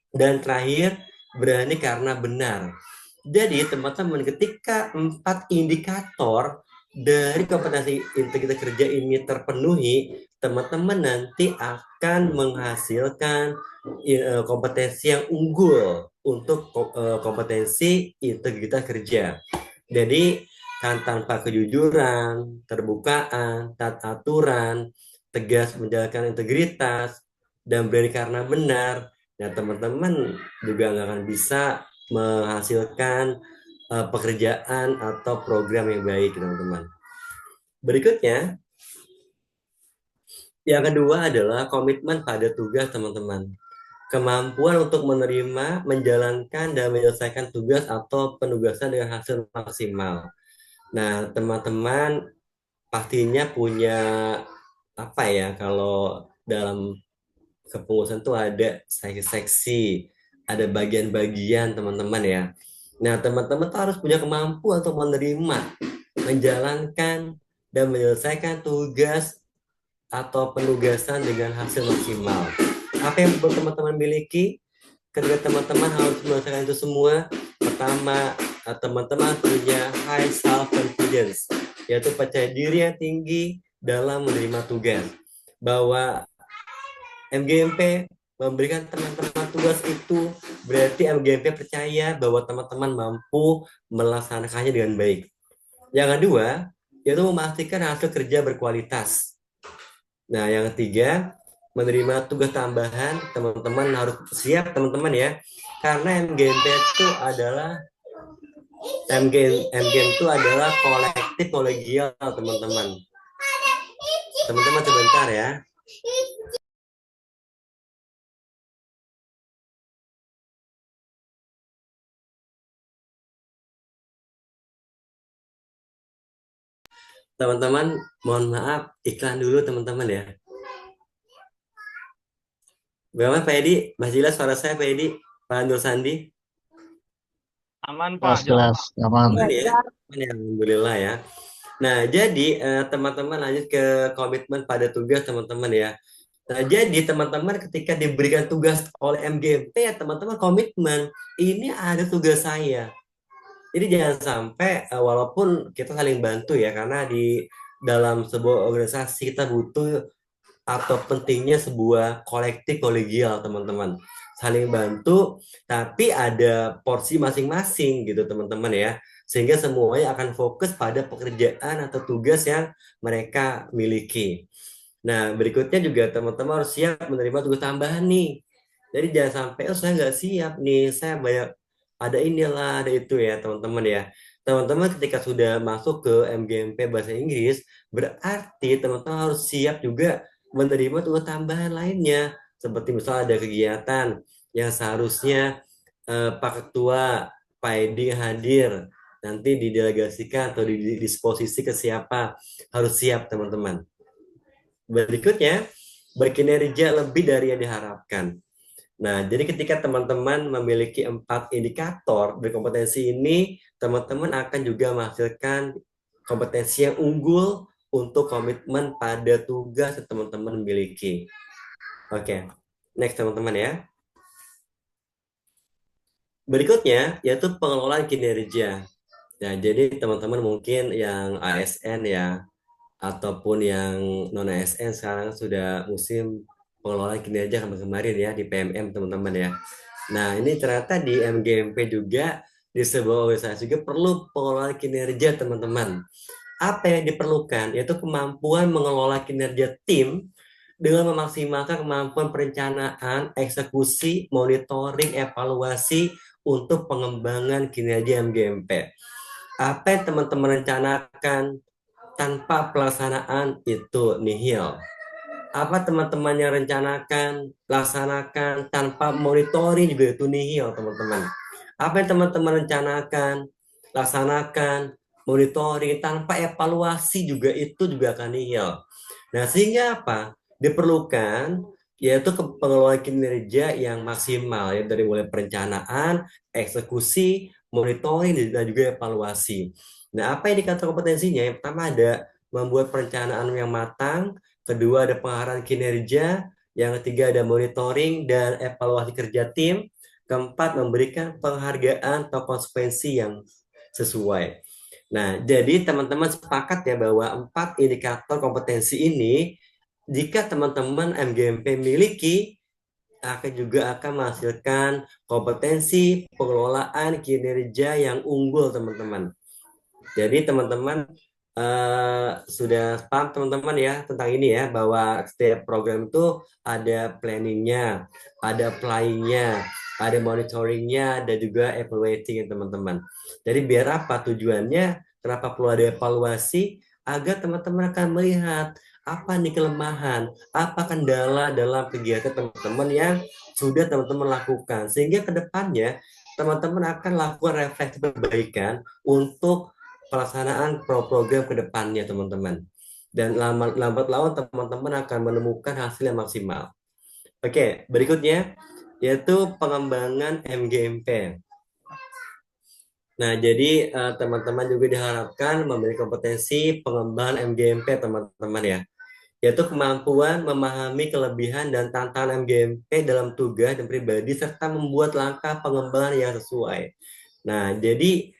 Dan terakhir, berani karena benar. Jadi teman-teman, ketika 4 indikator dari kompetensi integritas kerja ini terpenuhi, teman-teman nanti akan menghasilkan kompetensi yang unggul untuk kompetensi integritas kerja. Jadi kan tanpa kejujuran, terbukaan, taat aturan, tegas menjalankan integritas, dan berani karena benar, ya teman-teman juga nggak akan bisa menghasilkan pekerjaan atau program yang baik teman-teman. Berikutnya, yang kedua adalah komitmen pada tugas teman-teman. Kemampuan untuk menerima, menjalankan, dan menyelesaikan tugas atau penugasan dengan hasil maksimal. Nah, teman-teman pastinya punya apa ya, kalau dalam kepengurusan itu ada seksi-seksi, ada bagian-bagian teman-teman ya. Nah, teman-teman tuh harus punya kemampuan untuk menerima, menjalankan, dan menyelesaikan tugas atau penugasan dengan hasil maksimal. Apa yang perlu teman-teman miliki ketika teman-teman harus menyelesaikan itu semua? Pertama, teman-teman punya high self confidence, yaitu percaya diri yang tinggi dalam menerima tugas. Bahwa MGMP memberikan teman-teman tugas itu berarti MGMP percaya bahwa teman-teman mampu melaksanakannya dengan baik. Yang kedua, yaitu memastikan hasil kerja berkualitas. Nah, yang ketiga, menerima tugas tambahan, teman-teman harus siap teman-teman ya, karena MGMP itu adalah kolektif kolegial teman-teman. Teman-teman sebentar ya. Teman-teman, mohon maaf, iklan dulu teman-teman ya. Bagaimana Pak Edi? Masih jelas suara saya Pak Edi? Pak Nur Sandi? Aman Jelas, Pak, jelas, aman. Aman ya? Aman ya, Alhamdulillah ya. Nah, jadi teman-teman lanjut ke komitmen pada tugas teman-teman ya. Nah, jadi teman-teman ketika diberikan tugas oleh MGMP ya teman-teman komitmen, ini ada tugas saya. Jadi jangan sampai walaupun kita saling bantu ya karena di dalam sebuah organisasi kita butuh atau pentingnya sebuah kolektif kolegial teman-teman. Saling bantu tapi ada porsi masing-masing gitu teman-teman ya. Sehingga semuanya akan fokus pada pekerjaan atau tugas yang mereka miliki. Nah, berikutnya juga teman-teman harus siap menerima tugas tambahan nih. Jadi jangan sampai, oh saya nggak siap nih, saya banyak ada inilah, ada itu ya teman-teman ya. Teman-teman ketika sudah masuk ke MGMP Bahasa Inggris, berarti teman-teman harus siap juga menerima tugas tambahan lainnya. Seperti misalnya ada kegiatan yang seharusnya Pak Ketua, Pak Edi hadir, nanti didelegasikan atau didisposisi ke siapa, harus siap teman-teman. Berikutnya, berkinerja lebih dari yang diharapkan. Nah, jadi ketika teman-teman memiliki 4 indikator berkompetensi ini, teman-teman akan juga menghasilkan kompetensi yang unggul untuk komitmen pada tugas yang teman-teman miliki. Oke, next teman-teman ya. Berikutnya, yaitu pengelolaan kinerja. Nah, jadi teman-teman mungkin yang ASN ya, ataupun yang non ASN sekarang sudah musim pengelolaan kinerja kemarin ya di PMM teman-teman ya. Nah ini ternyata di MGMP juga di sebuah organisasi juga perlu pengelolaan kinerja teman-teman. Apa yang diperlukan yaitu kemampuan mengelola kinerja tim dengan memaksimalkan kemampuan perencanaan, eksekusi, monitoring, evaluasi untuk pengembangan kinerja MGMP. Apa yang teman-teman rencanakan tanpa pelaksanaan itu nihil. Apa teman-teman yang rencanakan, laksanakan tanpa monitoring juga itu nihil, teman-teman. Apa yang teman-teman rencanakan, laksanakan, monitoring tanpa evaluasi juga itu juga akan nihil. Nah, sehingga apa? Diperlukan yaitu pengelolaan kinerja yang maksimal ya dari mulai perencanaan, eksekusi, monitoring dan juga evaluasi. Nah, apa indikator kompetensinya? Yang pertama ada membuat perencanaan yang matang, kedua ada pengarahan kinerja, yang ketiga ada monitoring dan evaluasi kerja tim, keempat memberikan penghargaan atau konsekuensi yang sesuai. Nah, jadi teman-teman sepakat ya bahwa 4 indikator kompetensi ini jika teman-teman MGMP miliki akan menghasilkan kompetensi pengelolaan kinerja yang unggul teman-teman. Jadi teman-teman sudah paham teman-teman ya tentang ini ya bahwa setiap program itu ada planningnya, ada apply-nya, ada monitoringnya, dan juga evaluating teman-teman. Jadi biar apa tujuannya? Kenapa perlu ada evaluasi? Agar teman-teman akan melihat apa nih kelemahan, apa kendala dalam kegiatan teman-teman yang sudah teman-teman lakukan, sehingga kedepannya teman-teman akan lakukan refleksi perbaikan untuk pelaksanaan program ke depannya teman-teman. Dan lambat laun teman-teman akan menemukan hasil yang maksimal. Oke, berikutnya yaitu pengembangan MGMP. Nah, jadi teman-teman juga diharapkan memiliki kompetensi pengembangan MGMP teman-teman ya. Yaitu kemampuan memahami kelebihan dan tantangan MGMP dalam tugas dan pribadi serta membuat langkah pengembangan yang sesuai. Nah, jadi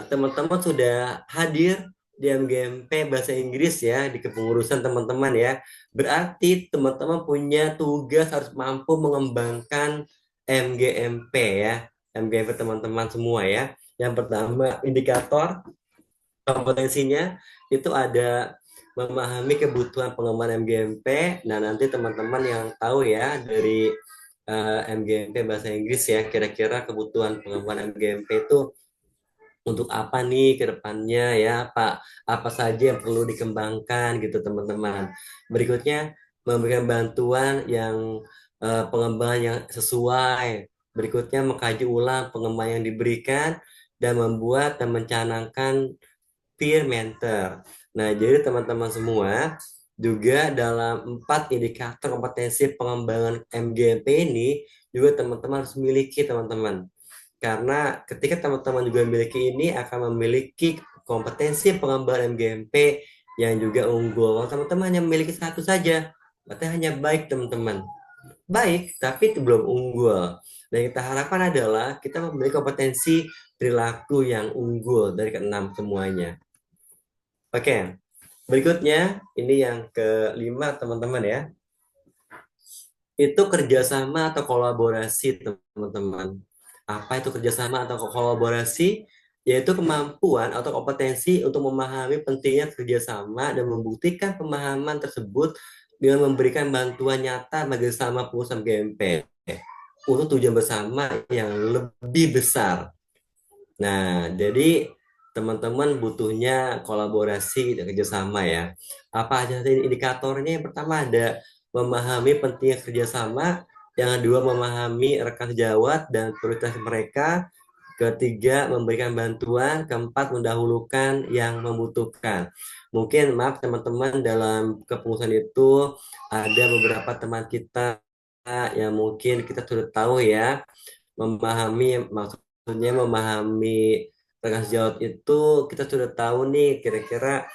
teman-teman sudah hadir di MGMP Bahasa Inggris ya, di kepengurusan teman-teman ya. Berarti teman-teman punya tugas harus mampu mengembangkan MGMP ya. MGMP teman-teman semua ya. Yang pertama, indikator kompetensinya itu ada memahami kebutuhan pengembangan MGMP. Nah, nanti teman-teman yang tahu ya dari MGMP Bahasa Inggris ya, kira-kira kebutuhan pengembangan MGMP itu untuk apa nih ke depannya ya, apa saja yang perlu dikembangkan gitu teman-teman. Berikutnya memberikan bantuan yang pengembangan yang sesuai. Berikutnya mengkaji ulang pengembangan yang diberikan dan membuat dan mencanangkan peer mentor. Nah, jadi teman-teman semua juga dalam 4 indikator kompetensi pengembangan MGMP ini juga teman-teman harus miliki teman-teman. Karena ketika teman-teman juga memiliki ini akan memiliki kompetensi pengembangan MGMP yang juga unggul. Kalau teman-teman hanya memiliki satu saja, berarti hanya baik teman-teman. Baik, tapi itu belum unggul. Dan yang kita harapkan adalah kita memiliki kompetensi perilaku yang unggul dari keenam semuanya. Oke, berikutnya ini yang kelima teman-teman ya. Itu kerjasama atau kolaborasi teman-teman. Apa itu kerjasama atau kolaborasi? Yaitu kemampuan atau kompetensi untuk memahami pentingnya kerjasama dan membuktikan pemahaman tersebut dengan memberikan bantuan nyata bagi sesama pengusaha GMP untuk tujuan bersama yang lebih besar. Nah, jadi teman-teman butuhnya kolaborasi dan kerjasama ya. Apa aja indikatornya? Yang pertama ada memahami pentingnya kerjasama, yang kedua memahami rekan sejawat dan prioritas mereka, ketiga memberikan bantuan, keempat mendahulukan yang membutuhkan. Mungkin maaf teman-teman dalam kepengurusan itu ada beberapa teman kita yang mungkin kita sudah tahu ya, memahami maksudnya memahami rekan sejawat itu kita sudah tahu nih kira-kira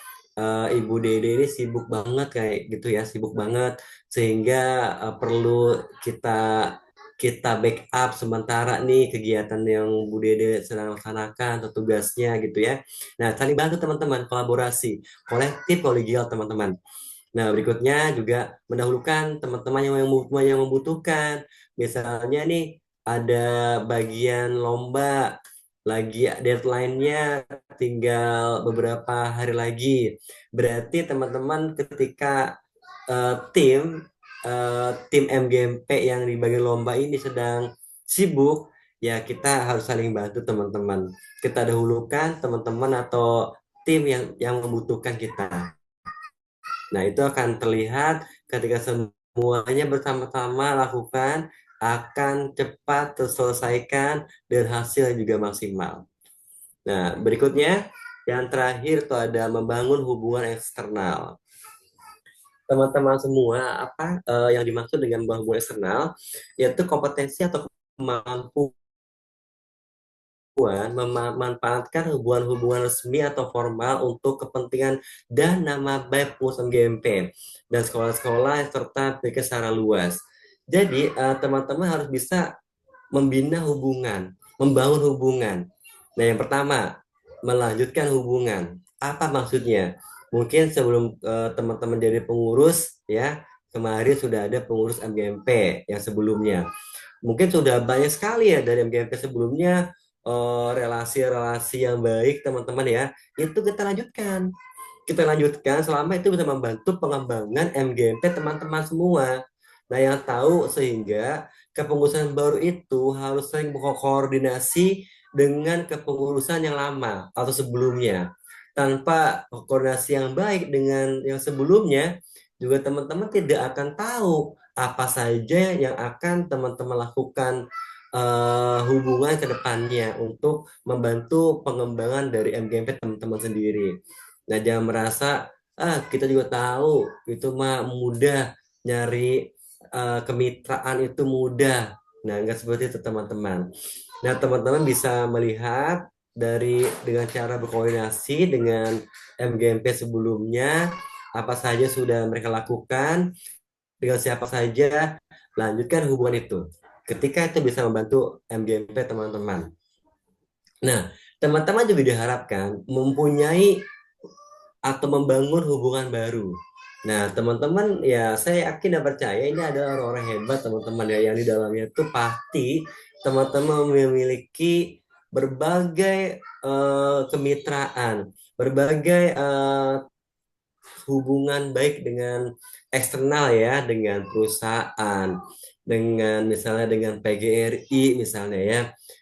Ibu Dede ini sibuk banget kayak gitu ya, sibuk banget sehingga perlu kita backup sementara nih kegiatan yang Bu Dede sedang laksanakan atau tugasnya gitu ya. Nah, saling bantu teman-teman, kolaborasi, kolektif, kolegial teman-teman. Nah, berikutnya juga mendahulukan teman-teman yang membutuhkan. Misalnya nih ada bagian lomba, lagi deadline-nya tinggal beberapa hari lagi. Berarti teman-teman ketika tim MGMP yang di bagian lomba ini sedang sibuk, ya kita harus saling bantu teman-teman. Kita dahulukan teman-teman atau tim yang membutuhkan kita. Nah, itu akan terlihat ketika semuanya bersama-sama lakukan, akan cepat terselesaikan dan hasil juga maksimal. Nah, berikutnya yang terakhir itu ada membangun hubungan eksternal. Teman-teman semua, apa yang dimaksud dengan membangun hubungan eksternal, yaitu kompetensi atau kemampuan memanfaatkan hubungan-hubungan resmi atau formal untuk kepentingan dan nama baik pengusaha GMP dan sekolah-sekolah serta PK secara luas. Jadi teman-teman harus bisa membina hubungan, membangun hubungan. Nah, yang pertama, melanjutkan hubungan. Apa maksudnya? Mungkin sebelum teman-teman jadi pengurus ya, kemarin sudah ada pengurus MGMP yang sebelumnya. Mungkin sudah banyak sekali ya dari MGMP sebelumnya relasi-relasi yang baik teman-teman ya, itu kita lanjutkan selama itu bisa membantu pengembangan MGMP teman-teman semua. Nah, yang tahu sehingga kepengurusan baru itu harus sering berkoordinasi dengan kepengurusan yang lama atau sebelumnya. Tanpa koordinasi yang baik dengan yang sebelumnya, juga teman-teman tidak akan tahu apa saja yang akan teman-teman lakukan hubungan ke depannya untuk membantu pengembangan dari MGMP teman-teman sendiri. Nah, jangan merasa kita juga tahu itu mah mudah, nyari kemitraan itu mudah. Nah, enggak seperti itu teman-teman. Nah, teman-teman bisa melihat dengan cara berkoordinasi dengan MGMP sebelumnya, apa saja sudah mereka lakukan, dengan siapa saja, lanjutkan hubungan itu. Ketika itu bisa membantu MGMP teman-teman. Nah, teman-teman juga diharapkan mempunyai atau membangun hubungan baru. Nah, teman-teman ya saya yakin dan percaya ini adalah orang-orang hebat teman-teman ya, yang di dalamnya itu pasti teman-teman memiliki berbagai kemitraan, berbagai hubungan baik dengan eksternal ya, dengan perusahaan, dengan misalnya dengan PGRI misalnya ya,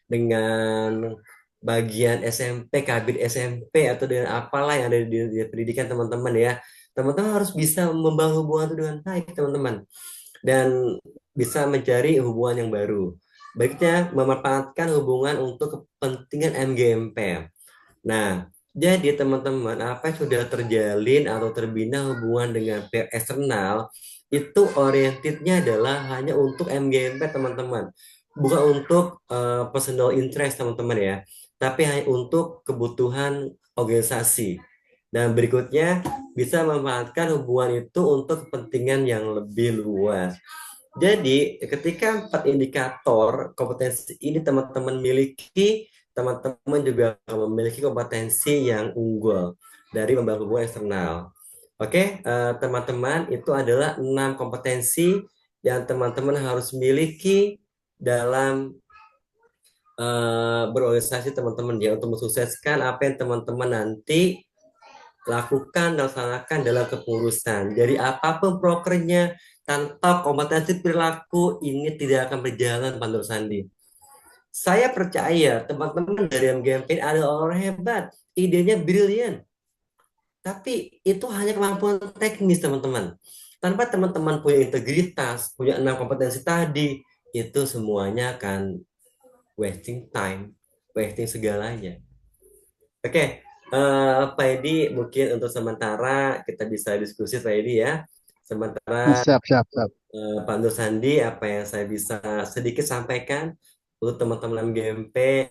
dengan bagian SMP, kabin SMP atau dengan apalah yang ada di pendidikan teman-teman ya. Teman-teman harus bisa membangun hubungan itu dengan baik teman-teman dan bisa mencari hubungan yang baru. Baiknya memanfaatkan hubungan untuk kepentingan MGMP. Nah, Jadi teman-teman, apa yang sudah terjalin atau terbina hubungan dengan pihak eksternal itu orientednya adalah hanya untuk MGMP teman-teman, bukan untuk personal interest teman-teman ya, tapi hanya untuk kebutuhan organisasi. Dan berikutnya bisa memanfaatkan hubungan itu untuk kepentingan yang lebih luas. Jadi, ketika 4 indikator kompetensi ini teman-teman miliki, teman-teman juga akan memiliki kompetensi yang unggul dari membangun hubungan eksternal. Oke, teman-teman, itu adalah 6 kompetensi yang teman-teman harus miliki dalam berorganisasi teman-teman ya, untuk mensukseskan apa yang teman-teman nanti lakukan dan laksanakan dalam kepengurusan. Jadi apapun prokernya, tanpa kompetensi perilaku ini tidak akan berjalan, Pak Nur Sandi. Saya percaya teman-teman dari MGMP ada orang hebat, idenya brilian. Tapi itu hanya kemampuan teknis, teman-teman. Tanpa teman-teman punya integritas, punya 6 kompetensi tadi, itu semuanya akan wasting time, wasting segalanya. Oke, Pak Edi, mungkin untuk sementara kita bisa diskusi Pak Edi ya. Sementara Siap, siap, siap. Pak Nur Sandi, apa yang saya bisa sedikit sampaikan untuk teman-teman MGMP,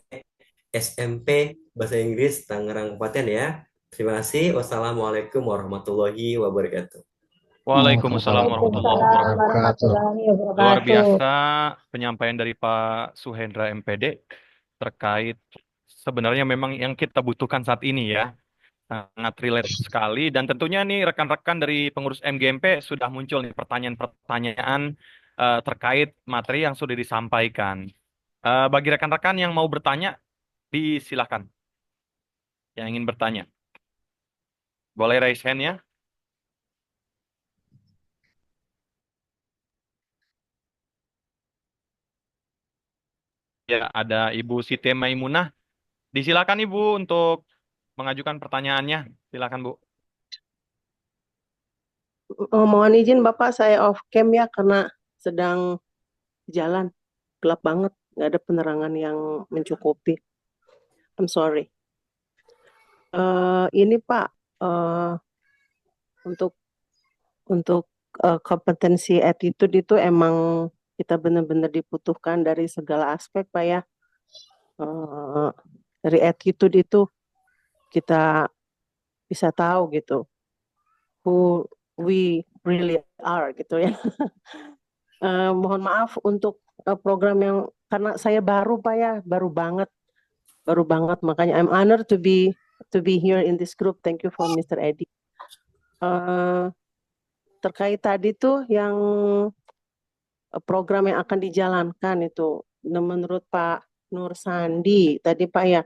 SMP, Bahasa Inggris, Tangerang Kabupaten ya. Terima kasih. Wassalamualaikum warahmatullahi wabarakatuh. Waalaikumsalam warahmatullahi wabarakatuh. warahmatullahi Luar wabarakatuh. biasa penyampaian dari Pak Suhendra MPD terkait sebenarnya memang yang kita butuhkan saat ini ya. Sangat relate sekali dan tentunya nih rekan-rekan dari pengurus MGMP sudah muncul nih pertanyaan-pertanyaan terkait materi yang sudah disampaikan. Bagi rekan-rekan yang mau bertanya, disilakan. Yang ingin bertanya. Boleh raise hand ya. Ya, ada Ibu Siti Maimunah. Disilakan Ibu untuk mengajukan pertanyaannya. Silakan Bu. Mohon izin Bapak, saya off cam ya karena sedang jalan, gelap banget, nggak ada penerangan yang mencukupi. I'm sorry. Ini Pak, untuk kompetensi attitude itu emang kita benar-benar dibutuhkan dari segala aspek Pak ya. Dari attitude itu kita bisa tahu gitu who we really are gitu ya. Mohon maaf untuk program yang karena saya baru Pak ya, baru banget makanya I'm honored to be here in this group. Thank you for Mr. Eddie. Terkait tadi tuh yang program yang akan dijalankan itu menurut Pak Nur Sandi tadi Pak ya,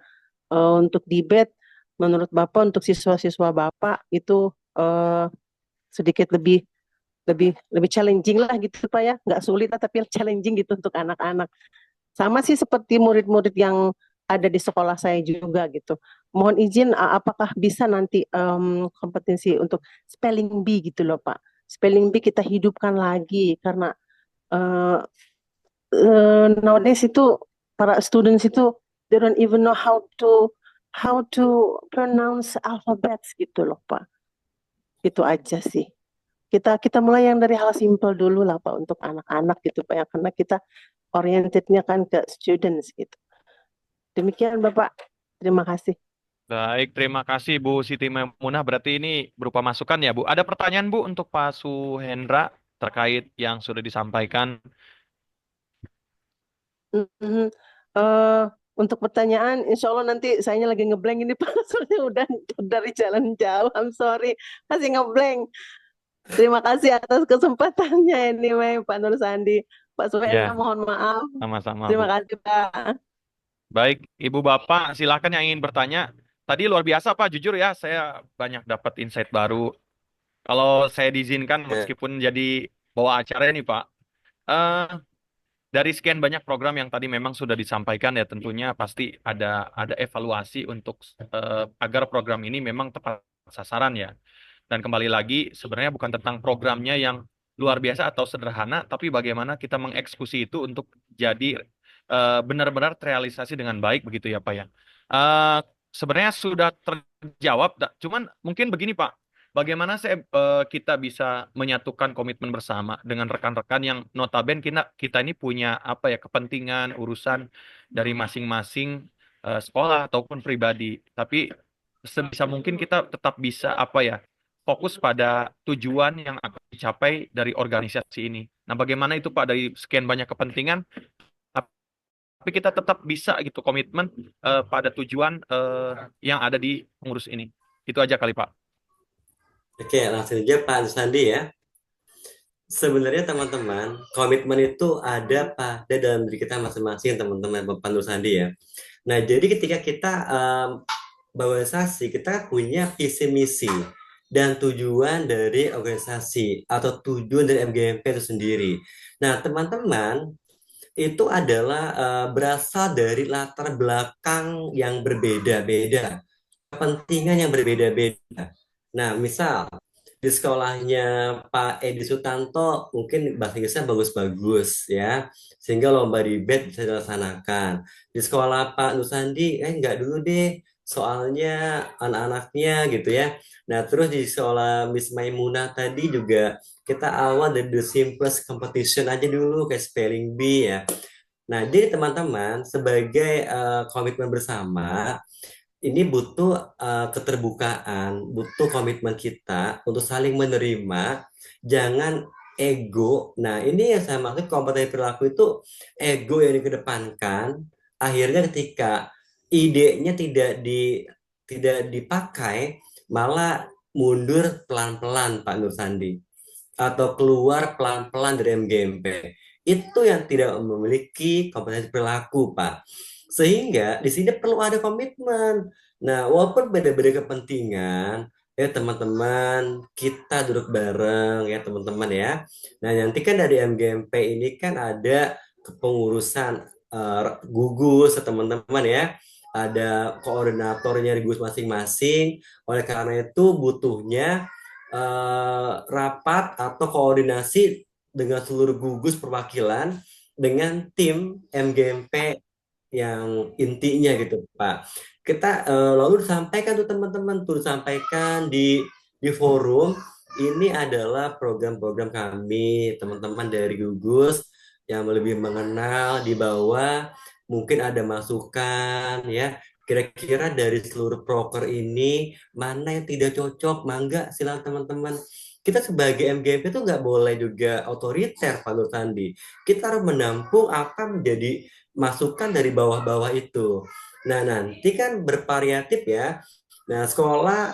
untuk debate menurut Bapak untuk siswa-siswa Bapak itu sedikit lebih challenging lah gitu Pak ya, nggak sulit tapi challenging gitu untuk anak-anak. Sama sih seperti murid-murid yang ada di sekolah saya juga gitu. Mohon izin, apakah bisa nanti kompetensi untuk spelling bee gitu loh Pak. Spelling bee kita hidupkan lagi karena nowadays itu para students itu they don't even know how to pronounce alphabets gitu loh Pak. Itu aja sih. Kita mulai yang dari hal simple dulu lah Pak untuk anak-anak gitu Pak ya, karena kita orientednya kan ke students gitu. Demikian Bapak, terima kasih. Baik, terima kasih Bu Siti Maimunah. Berarti ini berupa masukan ya Bu. Ada pertanyaan Bu untuk Pak Suhendra terkait yang sudah disampaikan. Untuk pertanyaan, insya Allah nanti saya lagi ngeblank ini Pak, soalnya udah dari jalan jauh. I'm sorry, masih ngeblank. Terima kasih atas kesempatannya anyway Pak Nur Sandi. Pak Suhendra mohon maaf. Sama-sama Terima Bu. kasih Pak. Baik, Ibu Bapak silakan yang ingin bertanya. Tadi luar biasa Pak, jujur ya saya banyak dapat insight baru. Kalau saya diizinkan meskipun jadi bawa acara ini Pak. Dari sekian banyak program yang tadi memang sudah disampaikan ya tentunya pasti ada evaluasi untuk agar program ini memang tepat sasaran ya. Dan kembali lagi sebenarnya bukan tentang programnya yang luar biasa atau sederhana, tapi bagaimana kita mengeksekusi itu untuk jadi benar-benar terrealisasi dengan baik begitu ya Pak ya. sebenarnya sudah terjawab, cuman mungkin begini Pak, bagaimana kita bisa menyatukan komitmen bersama dengan rekan-rekan yang notabene kita ini punya apa ya kepentingan urusan dari masing-masing sekolah ataupun pribadi, tapi sebisa mungkin kita tetap bisa apa ya fokus pada tujuan yang akan dicapai dari organisasi ini. Nah, bagaimana itu Pak dari sekian banyak kepentingan tapi kita tetap bisa gitu komitmen pada tujuan yang ada di pengurus ini. Itu aja kali Pak. Oke, langsung aja Pak Sandi ya. Sebenarnya teman-teman, komitmen itu ada pada dalam diri kita masing-masing teman-teman Pak Nur Sandi ya. Nah, jadi ketika kita berorganisasi, kita punya visi misi dan tujuan dari organisasi atau tujuan dari MGMP itu sendiri. Nah, teman-teman, itu adalah berasal dari latar belakang yang berbeda-beda, kepentingan yang berbeda-beda. Nah, misal di sekolahnya Pak Edi Sutanto mungkin bahasa Inggrisnya bagus-bagus ya, sehingga lomba debate bisa dilaksanakan. Di sekolah Pak Nusandi, enggak dulu deh, soalnya anak-anaknya gitu ya. Nah, terus di sekolah Miss Maimunah tadi juga kita awal dari the simplest competition aja dulu kayak spelling bee ya. Nah, jadi teman-teman sebagai komitmen bersama ini butuh keterbukaan, butuh komitmen kita untuk saling menerima, jangan ego. Nah, ini yang saya maksud kompetensi perilaku itu ego yang dikedepankan. Akhirnya ketika idenya tidak dipakai, malah mundur pelan-pelan Pak Nur Sandi atau keluar pelan-pelan dari MGMP. Itu yang tidak memiliki kompetensi perilaku, Pak. Sehingga di sini perlu ada komitmen. Nah, walaupun beda-beda kepentingan, ya teman-teman, kita duduk bareng ya teman-teman ya. Nah, nanti kan dari MGMP ini kan ada kepengurusan gugus teman-teman ya. Ada koordinatornya di gugus masing-masing. Oleh karena itu butuhnya rapat atau koordinasi dengan seluruh gugus perwakilan dengan tim MGMP yang intinya gitu Pak. Kita lalu disampaikan tuh teman-teman tuh disampaikan di forum ini adalah program-program kami teman-teman dari gugus yang lebih mengenal di bawah mungkin ada masukan ya kira-kira dari seluruh proker ini mana yang tidak cocok mangga silakan teman-teman kita sebagai MGMP itu nggak boleh juga otoriter Pak Nur Sandi kita harus menampung apa menjadi masukan dari bawah-bawah itu. Nah, nanti kan bervariatif ya. Nah, sekolah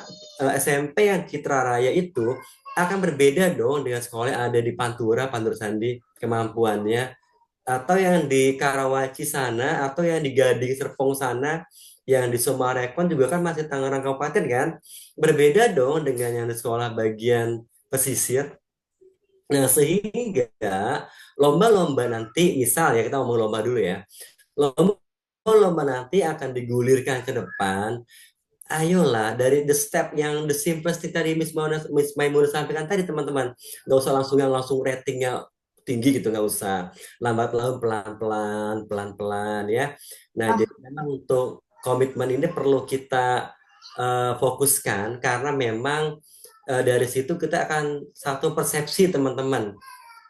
SMP yang Citra Raya itu akan berbeda dong dengan sekolah yang ada di Pantura, Pantur Sandi, kemampuannya. Atau yang di Karawaci sana, atau yang di Gading Serpong sana, yang di Sumarekon juga kan masih Tangerang Kabupaten kan. Berbeda dong dengan yang di sekolah bagian pesisir. Nah, sehingga lomba-lomba nanti, misal ya kita ngomong lomba dulu ya. Lomba nanti akan digulirkan ke depan. Ayolah, dari the step yang the simplest tadi Miss Maimunah sampaikan tadi teman-teman. Nggak usah langsung ratingnya tinggi gitu, nggak usah. Lambat laun pelan-pelan, pelan-pelan ya. Nah, jadi memang untuk komitmen ini perlu kita fokuskan karena memang dari situ kita akan satu persepsi teman-teman.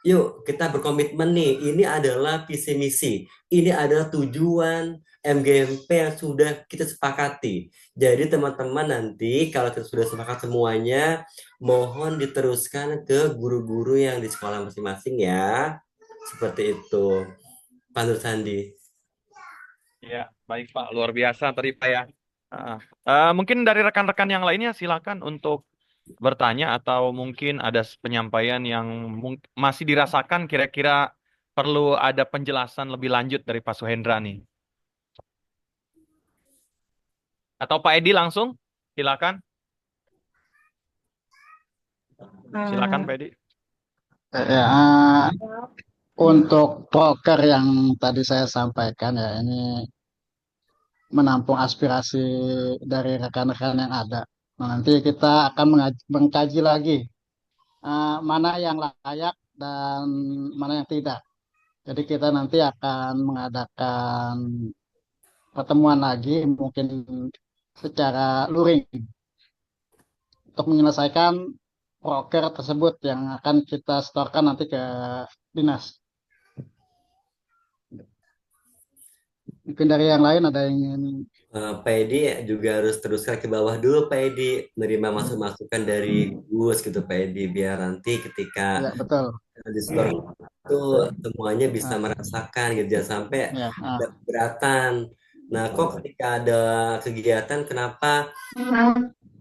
Yuk kita berkomitmen nih, ini adalah visi misi, ini adalah tujuan MGMP yang sudah kita sepakati. Jadi teman-teman nanti kalau kita sudah sepakat semuanya, mohon diteruskan ke guru-guru yang di sekolah masing-masing ya. Seperti itu. Pak Nur Sandi. Ya, baik Pak, luar biasa tadi Pak ya. Mungkin dari rekan-rekan yang lainnya silakan untuk bertanya atau mungkin ada penyampaian yang masih dirasakan kira-kira perlu ada penjelasan lebih lanjut dari Pak Suhendra nih. Atau Pak Edi langsung, silakan. Silakan Pak Edi. Ya, untuk poker yang tadi saya sampaikan ya ini menampung aspirasi dari rekan-rekan yang ada. Nah, nanti kita akan mengkaji lagi mana yang layak dan mana yang tidak. Jadi kita nanti akan mengadakan pertemuan lagi mungkin secara luring untuk menyelesaikan proker tersebut yang akan kita setorkan nanti ke dinas. Mungkin dari yang lain ada yang ingin. Pak Edi juga harus teruskan ke bawah dulu, Pak Edi, menerima masukan dari Gus gitu, Pak Edi, biar nanti ketika Ya, betul. di store itu semuanya bisa merasakan gitu, jangan sampai Ya, ada keberatan. Nah, kok ketika ada kegiatan, kenapa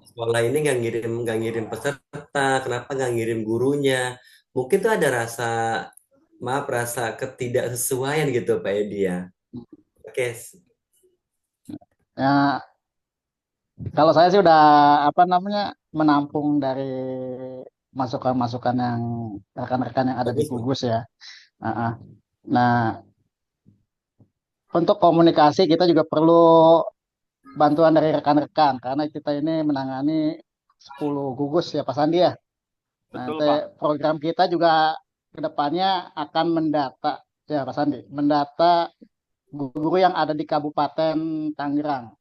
sekolah ini nggak ngirim peserta, kenapa nggak ngirim gurunya? Mungkin tuh ada rasa ketidaksesuaian gitu, Pak Edi ya. Oke, ya, kalau saya sih udah menampung dari masukan-masukan yang rekan-rekan yang ada di bagus, Pak. gugus ya. Nah, untuk komunikasi kita juga perlu bantuan dari rekan-rekan karena kita ini menangani 10 gugus ya Pak Sandi ya. Betul, Nanti Pak. program kita juga kedepannya akan mendata ya Pak Sandi, mendata guru-guru yang ada di Kabupaten Tangerang,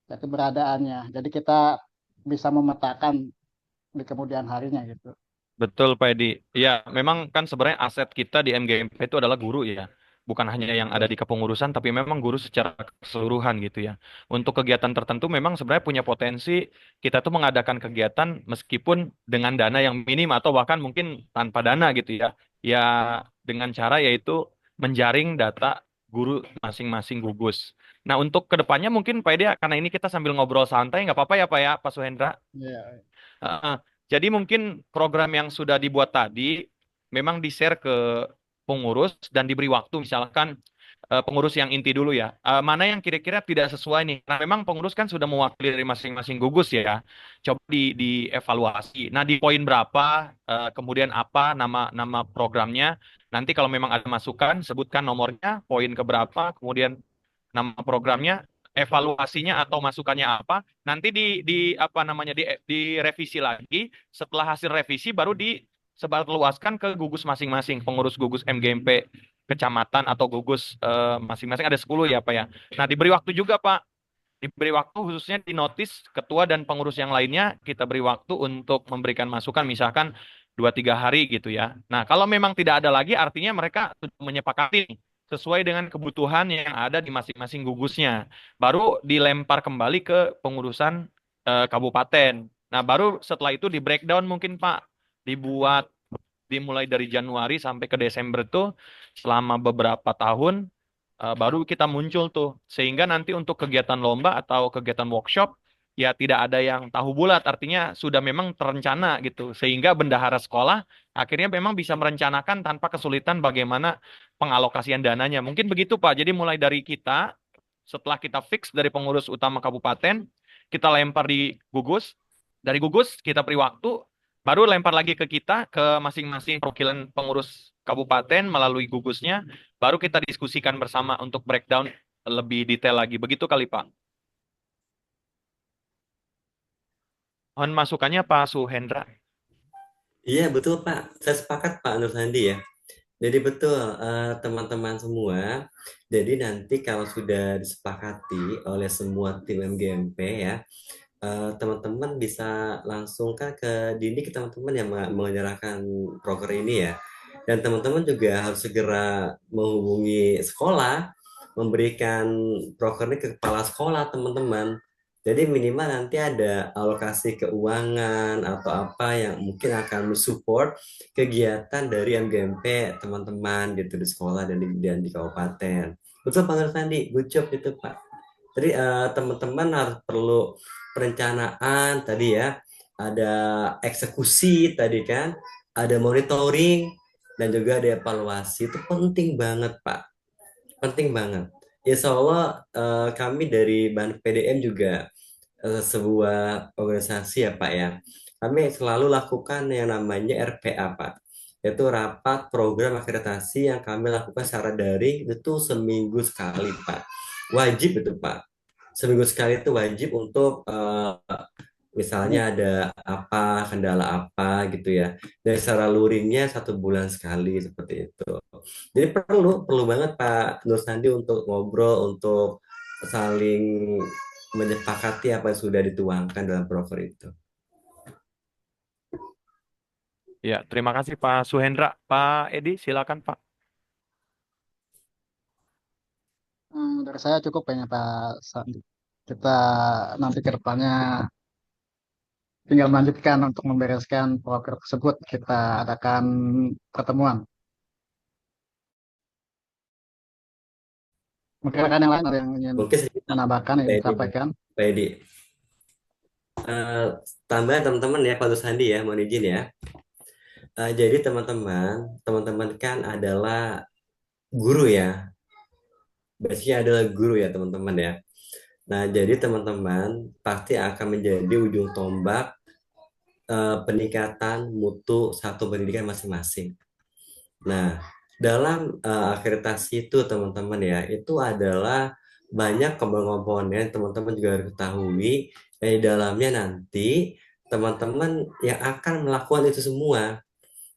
ya, keberadaannya. Jadi kita bisa memetakan di kemudian harinya gitu. Betul, Pak Edi. Ya, memang kan sebenarnya aset kita di MGMP itu adalah guru ya. Bukan hanya yang ada di kepengurusan, tapi memang guru secara keseluruhan gitu ya. Untuk kegiatan tertentu memang sebenarnya punya potensi kita tuh mengadakan kegiatan meskipun dengan dana yang minim atau bahkan mungkin tanpa dana gitu ya. Ya, dengan cara yaitu menjaring data guru masing-masing gugus. Nah, untuk kedepannya mungkin Pak Edi, karena ini kita sambil ngobrol santai, nggak apa-apa ya Pak ya, Pak Suhendra? Ya, Heeh. Jadi mungkin program yang sudah dibuat tadi memang di-share ke pengurus dan diberi waktu misalkan pengurus yang inti dulu ya. Mana yang kira-kira tidak sesuai nih. Nah, memang pengurus kan sudah mewakili dari masing-masing gugus ya. Coba dievaluasi. Nah, di poin berapa, kemudian apa nama programnya. Nanti kalau memang ada masukan, sebutkan nomornya, poin keberapa, kemudian nama programnya, evaluasinya atau masukannya apa, nanti di apa namanya direvisi lagi. Setelah hasil revisi baru disebarluaskan ke gugus masing-masing, pengurus gugus MGMP kecamatan atau gugus masing-masing ada 10 ya Pak ya. Nah, diberi waktu juga Pak. Diberi waktu khususnya di notis ketua dan pengurus yang lainnya kita beri waktu untuk memberikan masukan misalkan 2-3 hari gitu ya. Nah, kalau memang tidak ada lagi artinya mereka sudah menyepakati sesuai dengan kebutuhan yang ada di masing-masing gugusnya. Baru dilempar kembali ke pengurusan kabupaten. Nah, baru setelah itu di breakdown mungkin Pak, dibuat dimulai dari Januari sampai ke Desember tuh selama beberapa tahun baru kita muncul tuh. Sehingga nanti untuk kegiatan lomba atau kegiatan workshop ya tidak ada yang tahu bulat, artinya sudah memang terencana gitu. Sehingga bendahara sekolah akhirnya memang bisa merencanakan tanpa kesulitan bagaimana pengalokasian dananya. Mungkin begitu Pak. Jadi mulai dari kita, setelah kita fix dari pengurus utama kabupaten, kita lempar di gugus. Dari gugus kita beri waktu, baru lempar lagi ke kita, ke masing-masing perwakilan pengurus kabupaten melalui gugusnya, baru kita diskusikan bersama untuk breakdown lebih detail lagi. Begitu kali Pak. Mohon masukannya Pak Suhendra. Iya betul Pak, saya sepakat Pak Nur Sandi ya. Jadi betul teman-teman semua. Jadi nanti kalau sudah disepakati oleh semua tim MGMP ya, teman-teman bisa langsung kan ke Dini, ke teman-teman yang menyerahkan proker ini ya. Dan teman-teman juga harus segera menghubungi sekolah, memberikan proker ini ke kepala sekolah teman-teman. Jadi minimal nanti ada alokasi keuangan atau apa yang mungkin akan mensupport kegiatan dari MGMP teman-teman gitu di sekolah dan di kabupaten. Betul Pak Nur Sandi, good job itu Pak. Jadi teman-teman harus perlu perencanaan tadi ya, ada eksekusi tadi kan, ada monitoring dan juga ada evaluasi. Itu penting banget Pak, penting banget. Insya Allah kami dari BAN PDM juga sebuah organisasi ya Pak ya. Kami selalu lakukan yang namanya RPA Pak, yaitu rapat program akreditasi yang kami lakukan secara daring itu seminggu sekali Pak. Wajib itu Pak. Seminggu sekali itu wajib untuk misalnya ada apa, kendala apa gitu ya. Dan secara luringnya 1 bulan sekali seperti itu. Jadi perlu banget Pak Nur Sandi untuk ngobrol, untuk saling menyepakati apa yang sudah dituangkan dalam proker itu. Ya, terima kasih Pak Suhendra. Pak Edi, silakan Pak. Dari saya cukup ya Pak Sandi. Kita nanti ke depannya tinggal melanjutkan untuk membereskan proker tersebut. Kita adakan pertemuan. Mungkin rekan yang lain ada yang ingin Mungkin saya menambahkan, yang Pak Edi, disampaikan. Pak Edi. Tambahan teman-teman ya, Pak Sandi ya, mohon izin ya. Jadi teman-teman kan adalah guru ya, basicnya adalah guru ya teman-teman ya. Nah, jadi teman-teman pasti akan menjadi ujung tombak peningkatan mutu satu pendidikan masing-masing. Nah, dalam akreditasi itu teman-teman ya, itu adalah banyak komponen teman-teman juga harus ketahui. Di dalamnya nanti teman-teman yang akan melakukan itu semua.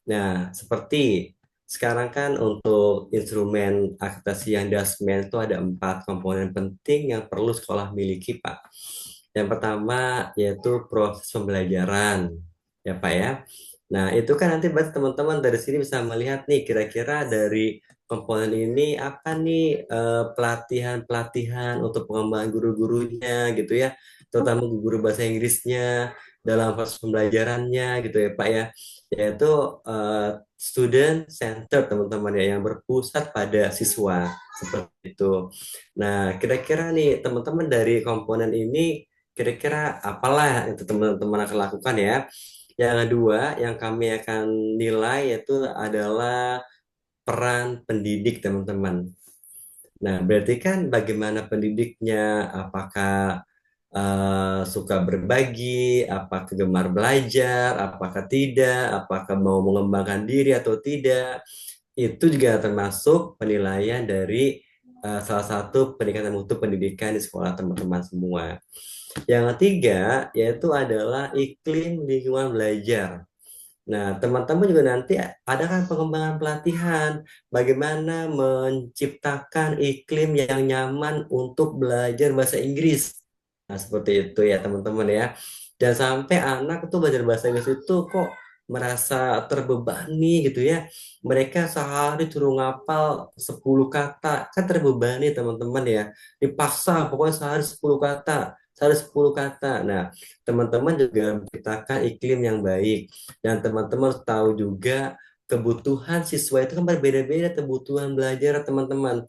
Nah, seperti sekarang kan untuk instrumen akreditasi yang dasmen itu ada 4 komponen penting yang perlu sekolah miliki, Pak. Yang pertama yaitu proses pembelajaran, ya Pak ya. Nah, itu kan nanti berarti teman-teman dari sini bisa melihat nih kira-kira dari komponen ini apa nih pelatihan-pelatihan untuk pengembangan guru-gurunya gitu ya, terutama guru bahasa Inggrisnya dalam proses pembelajarannya gitu ya Pak ya, yaitu student center teman-teman ya, yang berpusat pada siswa seperti itu. Nah, kira-kira nih teman-teman dari komponen ini kira-kira apalah itu teman-teman akan lakukan ya. Yang kedua, yang kami akan nilai yaitu adalah peran pendidik teman-teman. Nah, berarti kan bagaimana pendidiknya, apakah suka berbagi, apakah gemar belajar, apakah tidak, apakah mau mengembangkan diri atau tidak, itu juga termasuk penilaian dari salah satu peningkatan mutu pendidikan di sekolah teman-teman semua. Yang ketiga, yaitu adalah iklim lingkungan belajar. Nah, teman-teman juga nanti ada kan pengembangan pelatihan, bagaimana menciptakan iklim yang nyaman untuk belajar bahasa Inggris. Nah, seperti itu ya teman-teman ya. Dan sampai anak itu belajar bahasa Inggris itu kok merasa terbebani gitu ya. Mereka sehari suruh ngapal 10 kata, kan terbebani teman-teman ya. Dipaksa pokoknya sehari 10 kata, sehari 10 kata. Nah, teman-teman juga menciptakan iklim yang baik. Dan teman-teman harus tahu juga kebutuhan siswa itu kan berbeda-beda kebutuhan belajar teman-teman.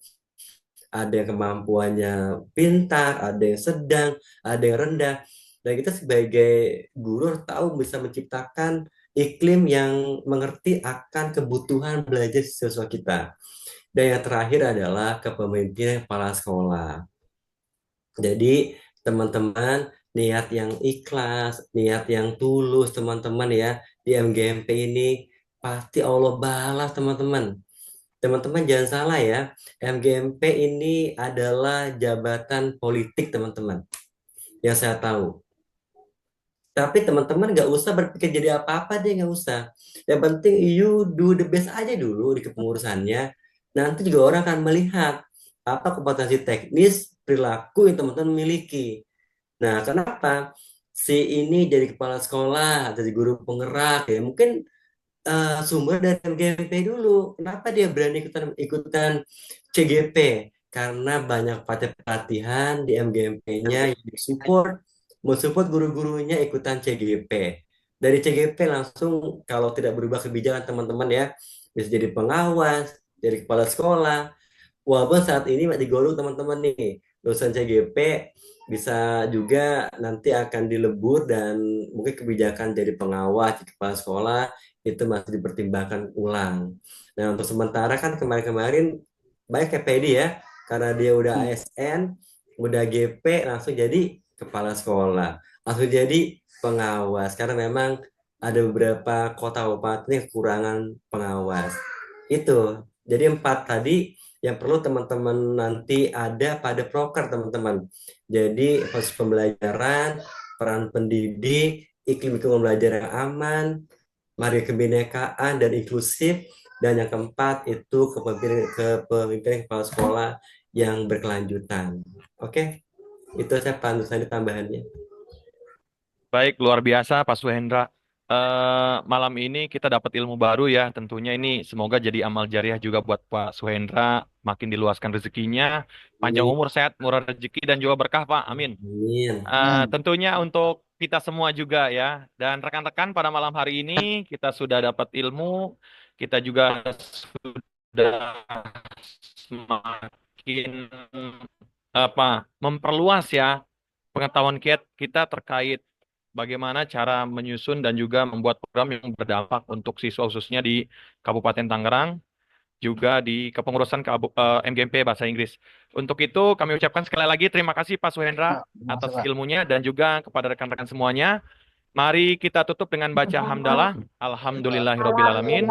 Ada yang kemampuannya pintar, ada yang sedang, ada yang rendah. Dan kita sebagai guru harus tahu bisa menciptakan iklim yang mengerti akan kebutuhan belajar siswa kita. Dan yang terakhir adalah kepemimpinan kepala sekolah. Jadi teman-teman niat yang ikhlas, niat yang tulus teman-teman ya di MGMP ini pasti Allah balas teman-teman. Teman-teman jangan salah ya, MGMP ini adalah jabatan politik teman-teman yang saya tahu. Tapi teman-teman nggak usah berpikir jadi apa-apa deh, nggak usah. Yang penting you do the best aja dulu di kepengurusannya. Nanti juga orang akan melihat apa kompetensi teknis, perilaku yang teman-teman miliki. Nah, kenapa si ini jadi kepala sekolah, jadi guru penggerak ya? Mungkin sumber dari MGMP dulu. Kenapa dia berani ikutan CGP? Karena banyak pelatihan di MGMP-nya yang mensupport guru-gurunya ikutan CGP. Dari CGP langsung kalau tidak berubah kebijakan teman-teman ya, bisa jadi pengawas, jadi kepala sekolah. Walaupun saat ini masih digoreng teman-teman nih, lulusan CGP bisa juga nanti akan dilebur dan mungkin kebijakan jadi pengawas, kepala sekolah itu masih dipertimbangkan ulang. Nah, untuk sementara kan kemarin-kemarin baik kayak PD ya, karena dia udah ASN, udah GP, langsung jadi kepala sekolah, langsung jadi pengawas, karena memang ada beberapa kota kabupaten yang kekurangan pengawas. Itu, jadi 4 tadi yang perlu teman-teman nanti ada pada proker teman-teman. Jadi proses pembelajaran, peran pendidik, iklim lingkungan belajar yang aman, mari kebinekaan dan inklusif, dan yang keempat itu kepemimpinan kepala sekolah yang berkelanjutan. Oke? Itu saya Nusa tambahannya. Baik, luar biasa Pak Suhendra. Malam ini kita dapat ilmu baru ya. Tentunya ini semoga jadi amal jariah juga buat Pak Suhendra. Makin diluaskan rezekinya, panjang Amin. umur, sehat, murah rezeki, dan juga berkah Pak. Amin. Amin. Tentunya untuk kita semua juga ya. Dan rekan-rekan pada malam hari ini kita sudah dapat ilmu. Kita juga sudah semakin memperluas ya pengetahuan kita terkait bagaimana cara menyusun dan juga membuat program yang berdampak untuk siswa khususnya di Kabupaten Tangerang, juga di kepengurusan MGMP Bahasa Inggris. Untuk itu kami ucapkan sekali lagi terima kasih Pak Suhendra atas ilmunya dan juga kepada rekan-rekan semuanya. Mari kita tutup dengan baca hamdalah. Alhamdulillahirrabbilalamin.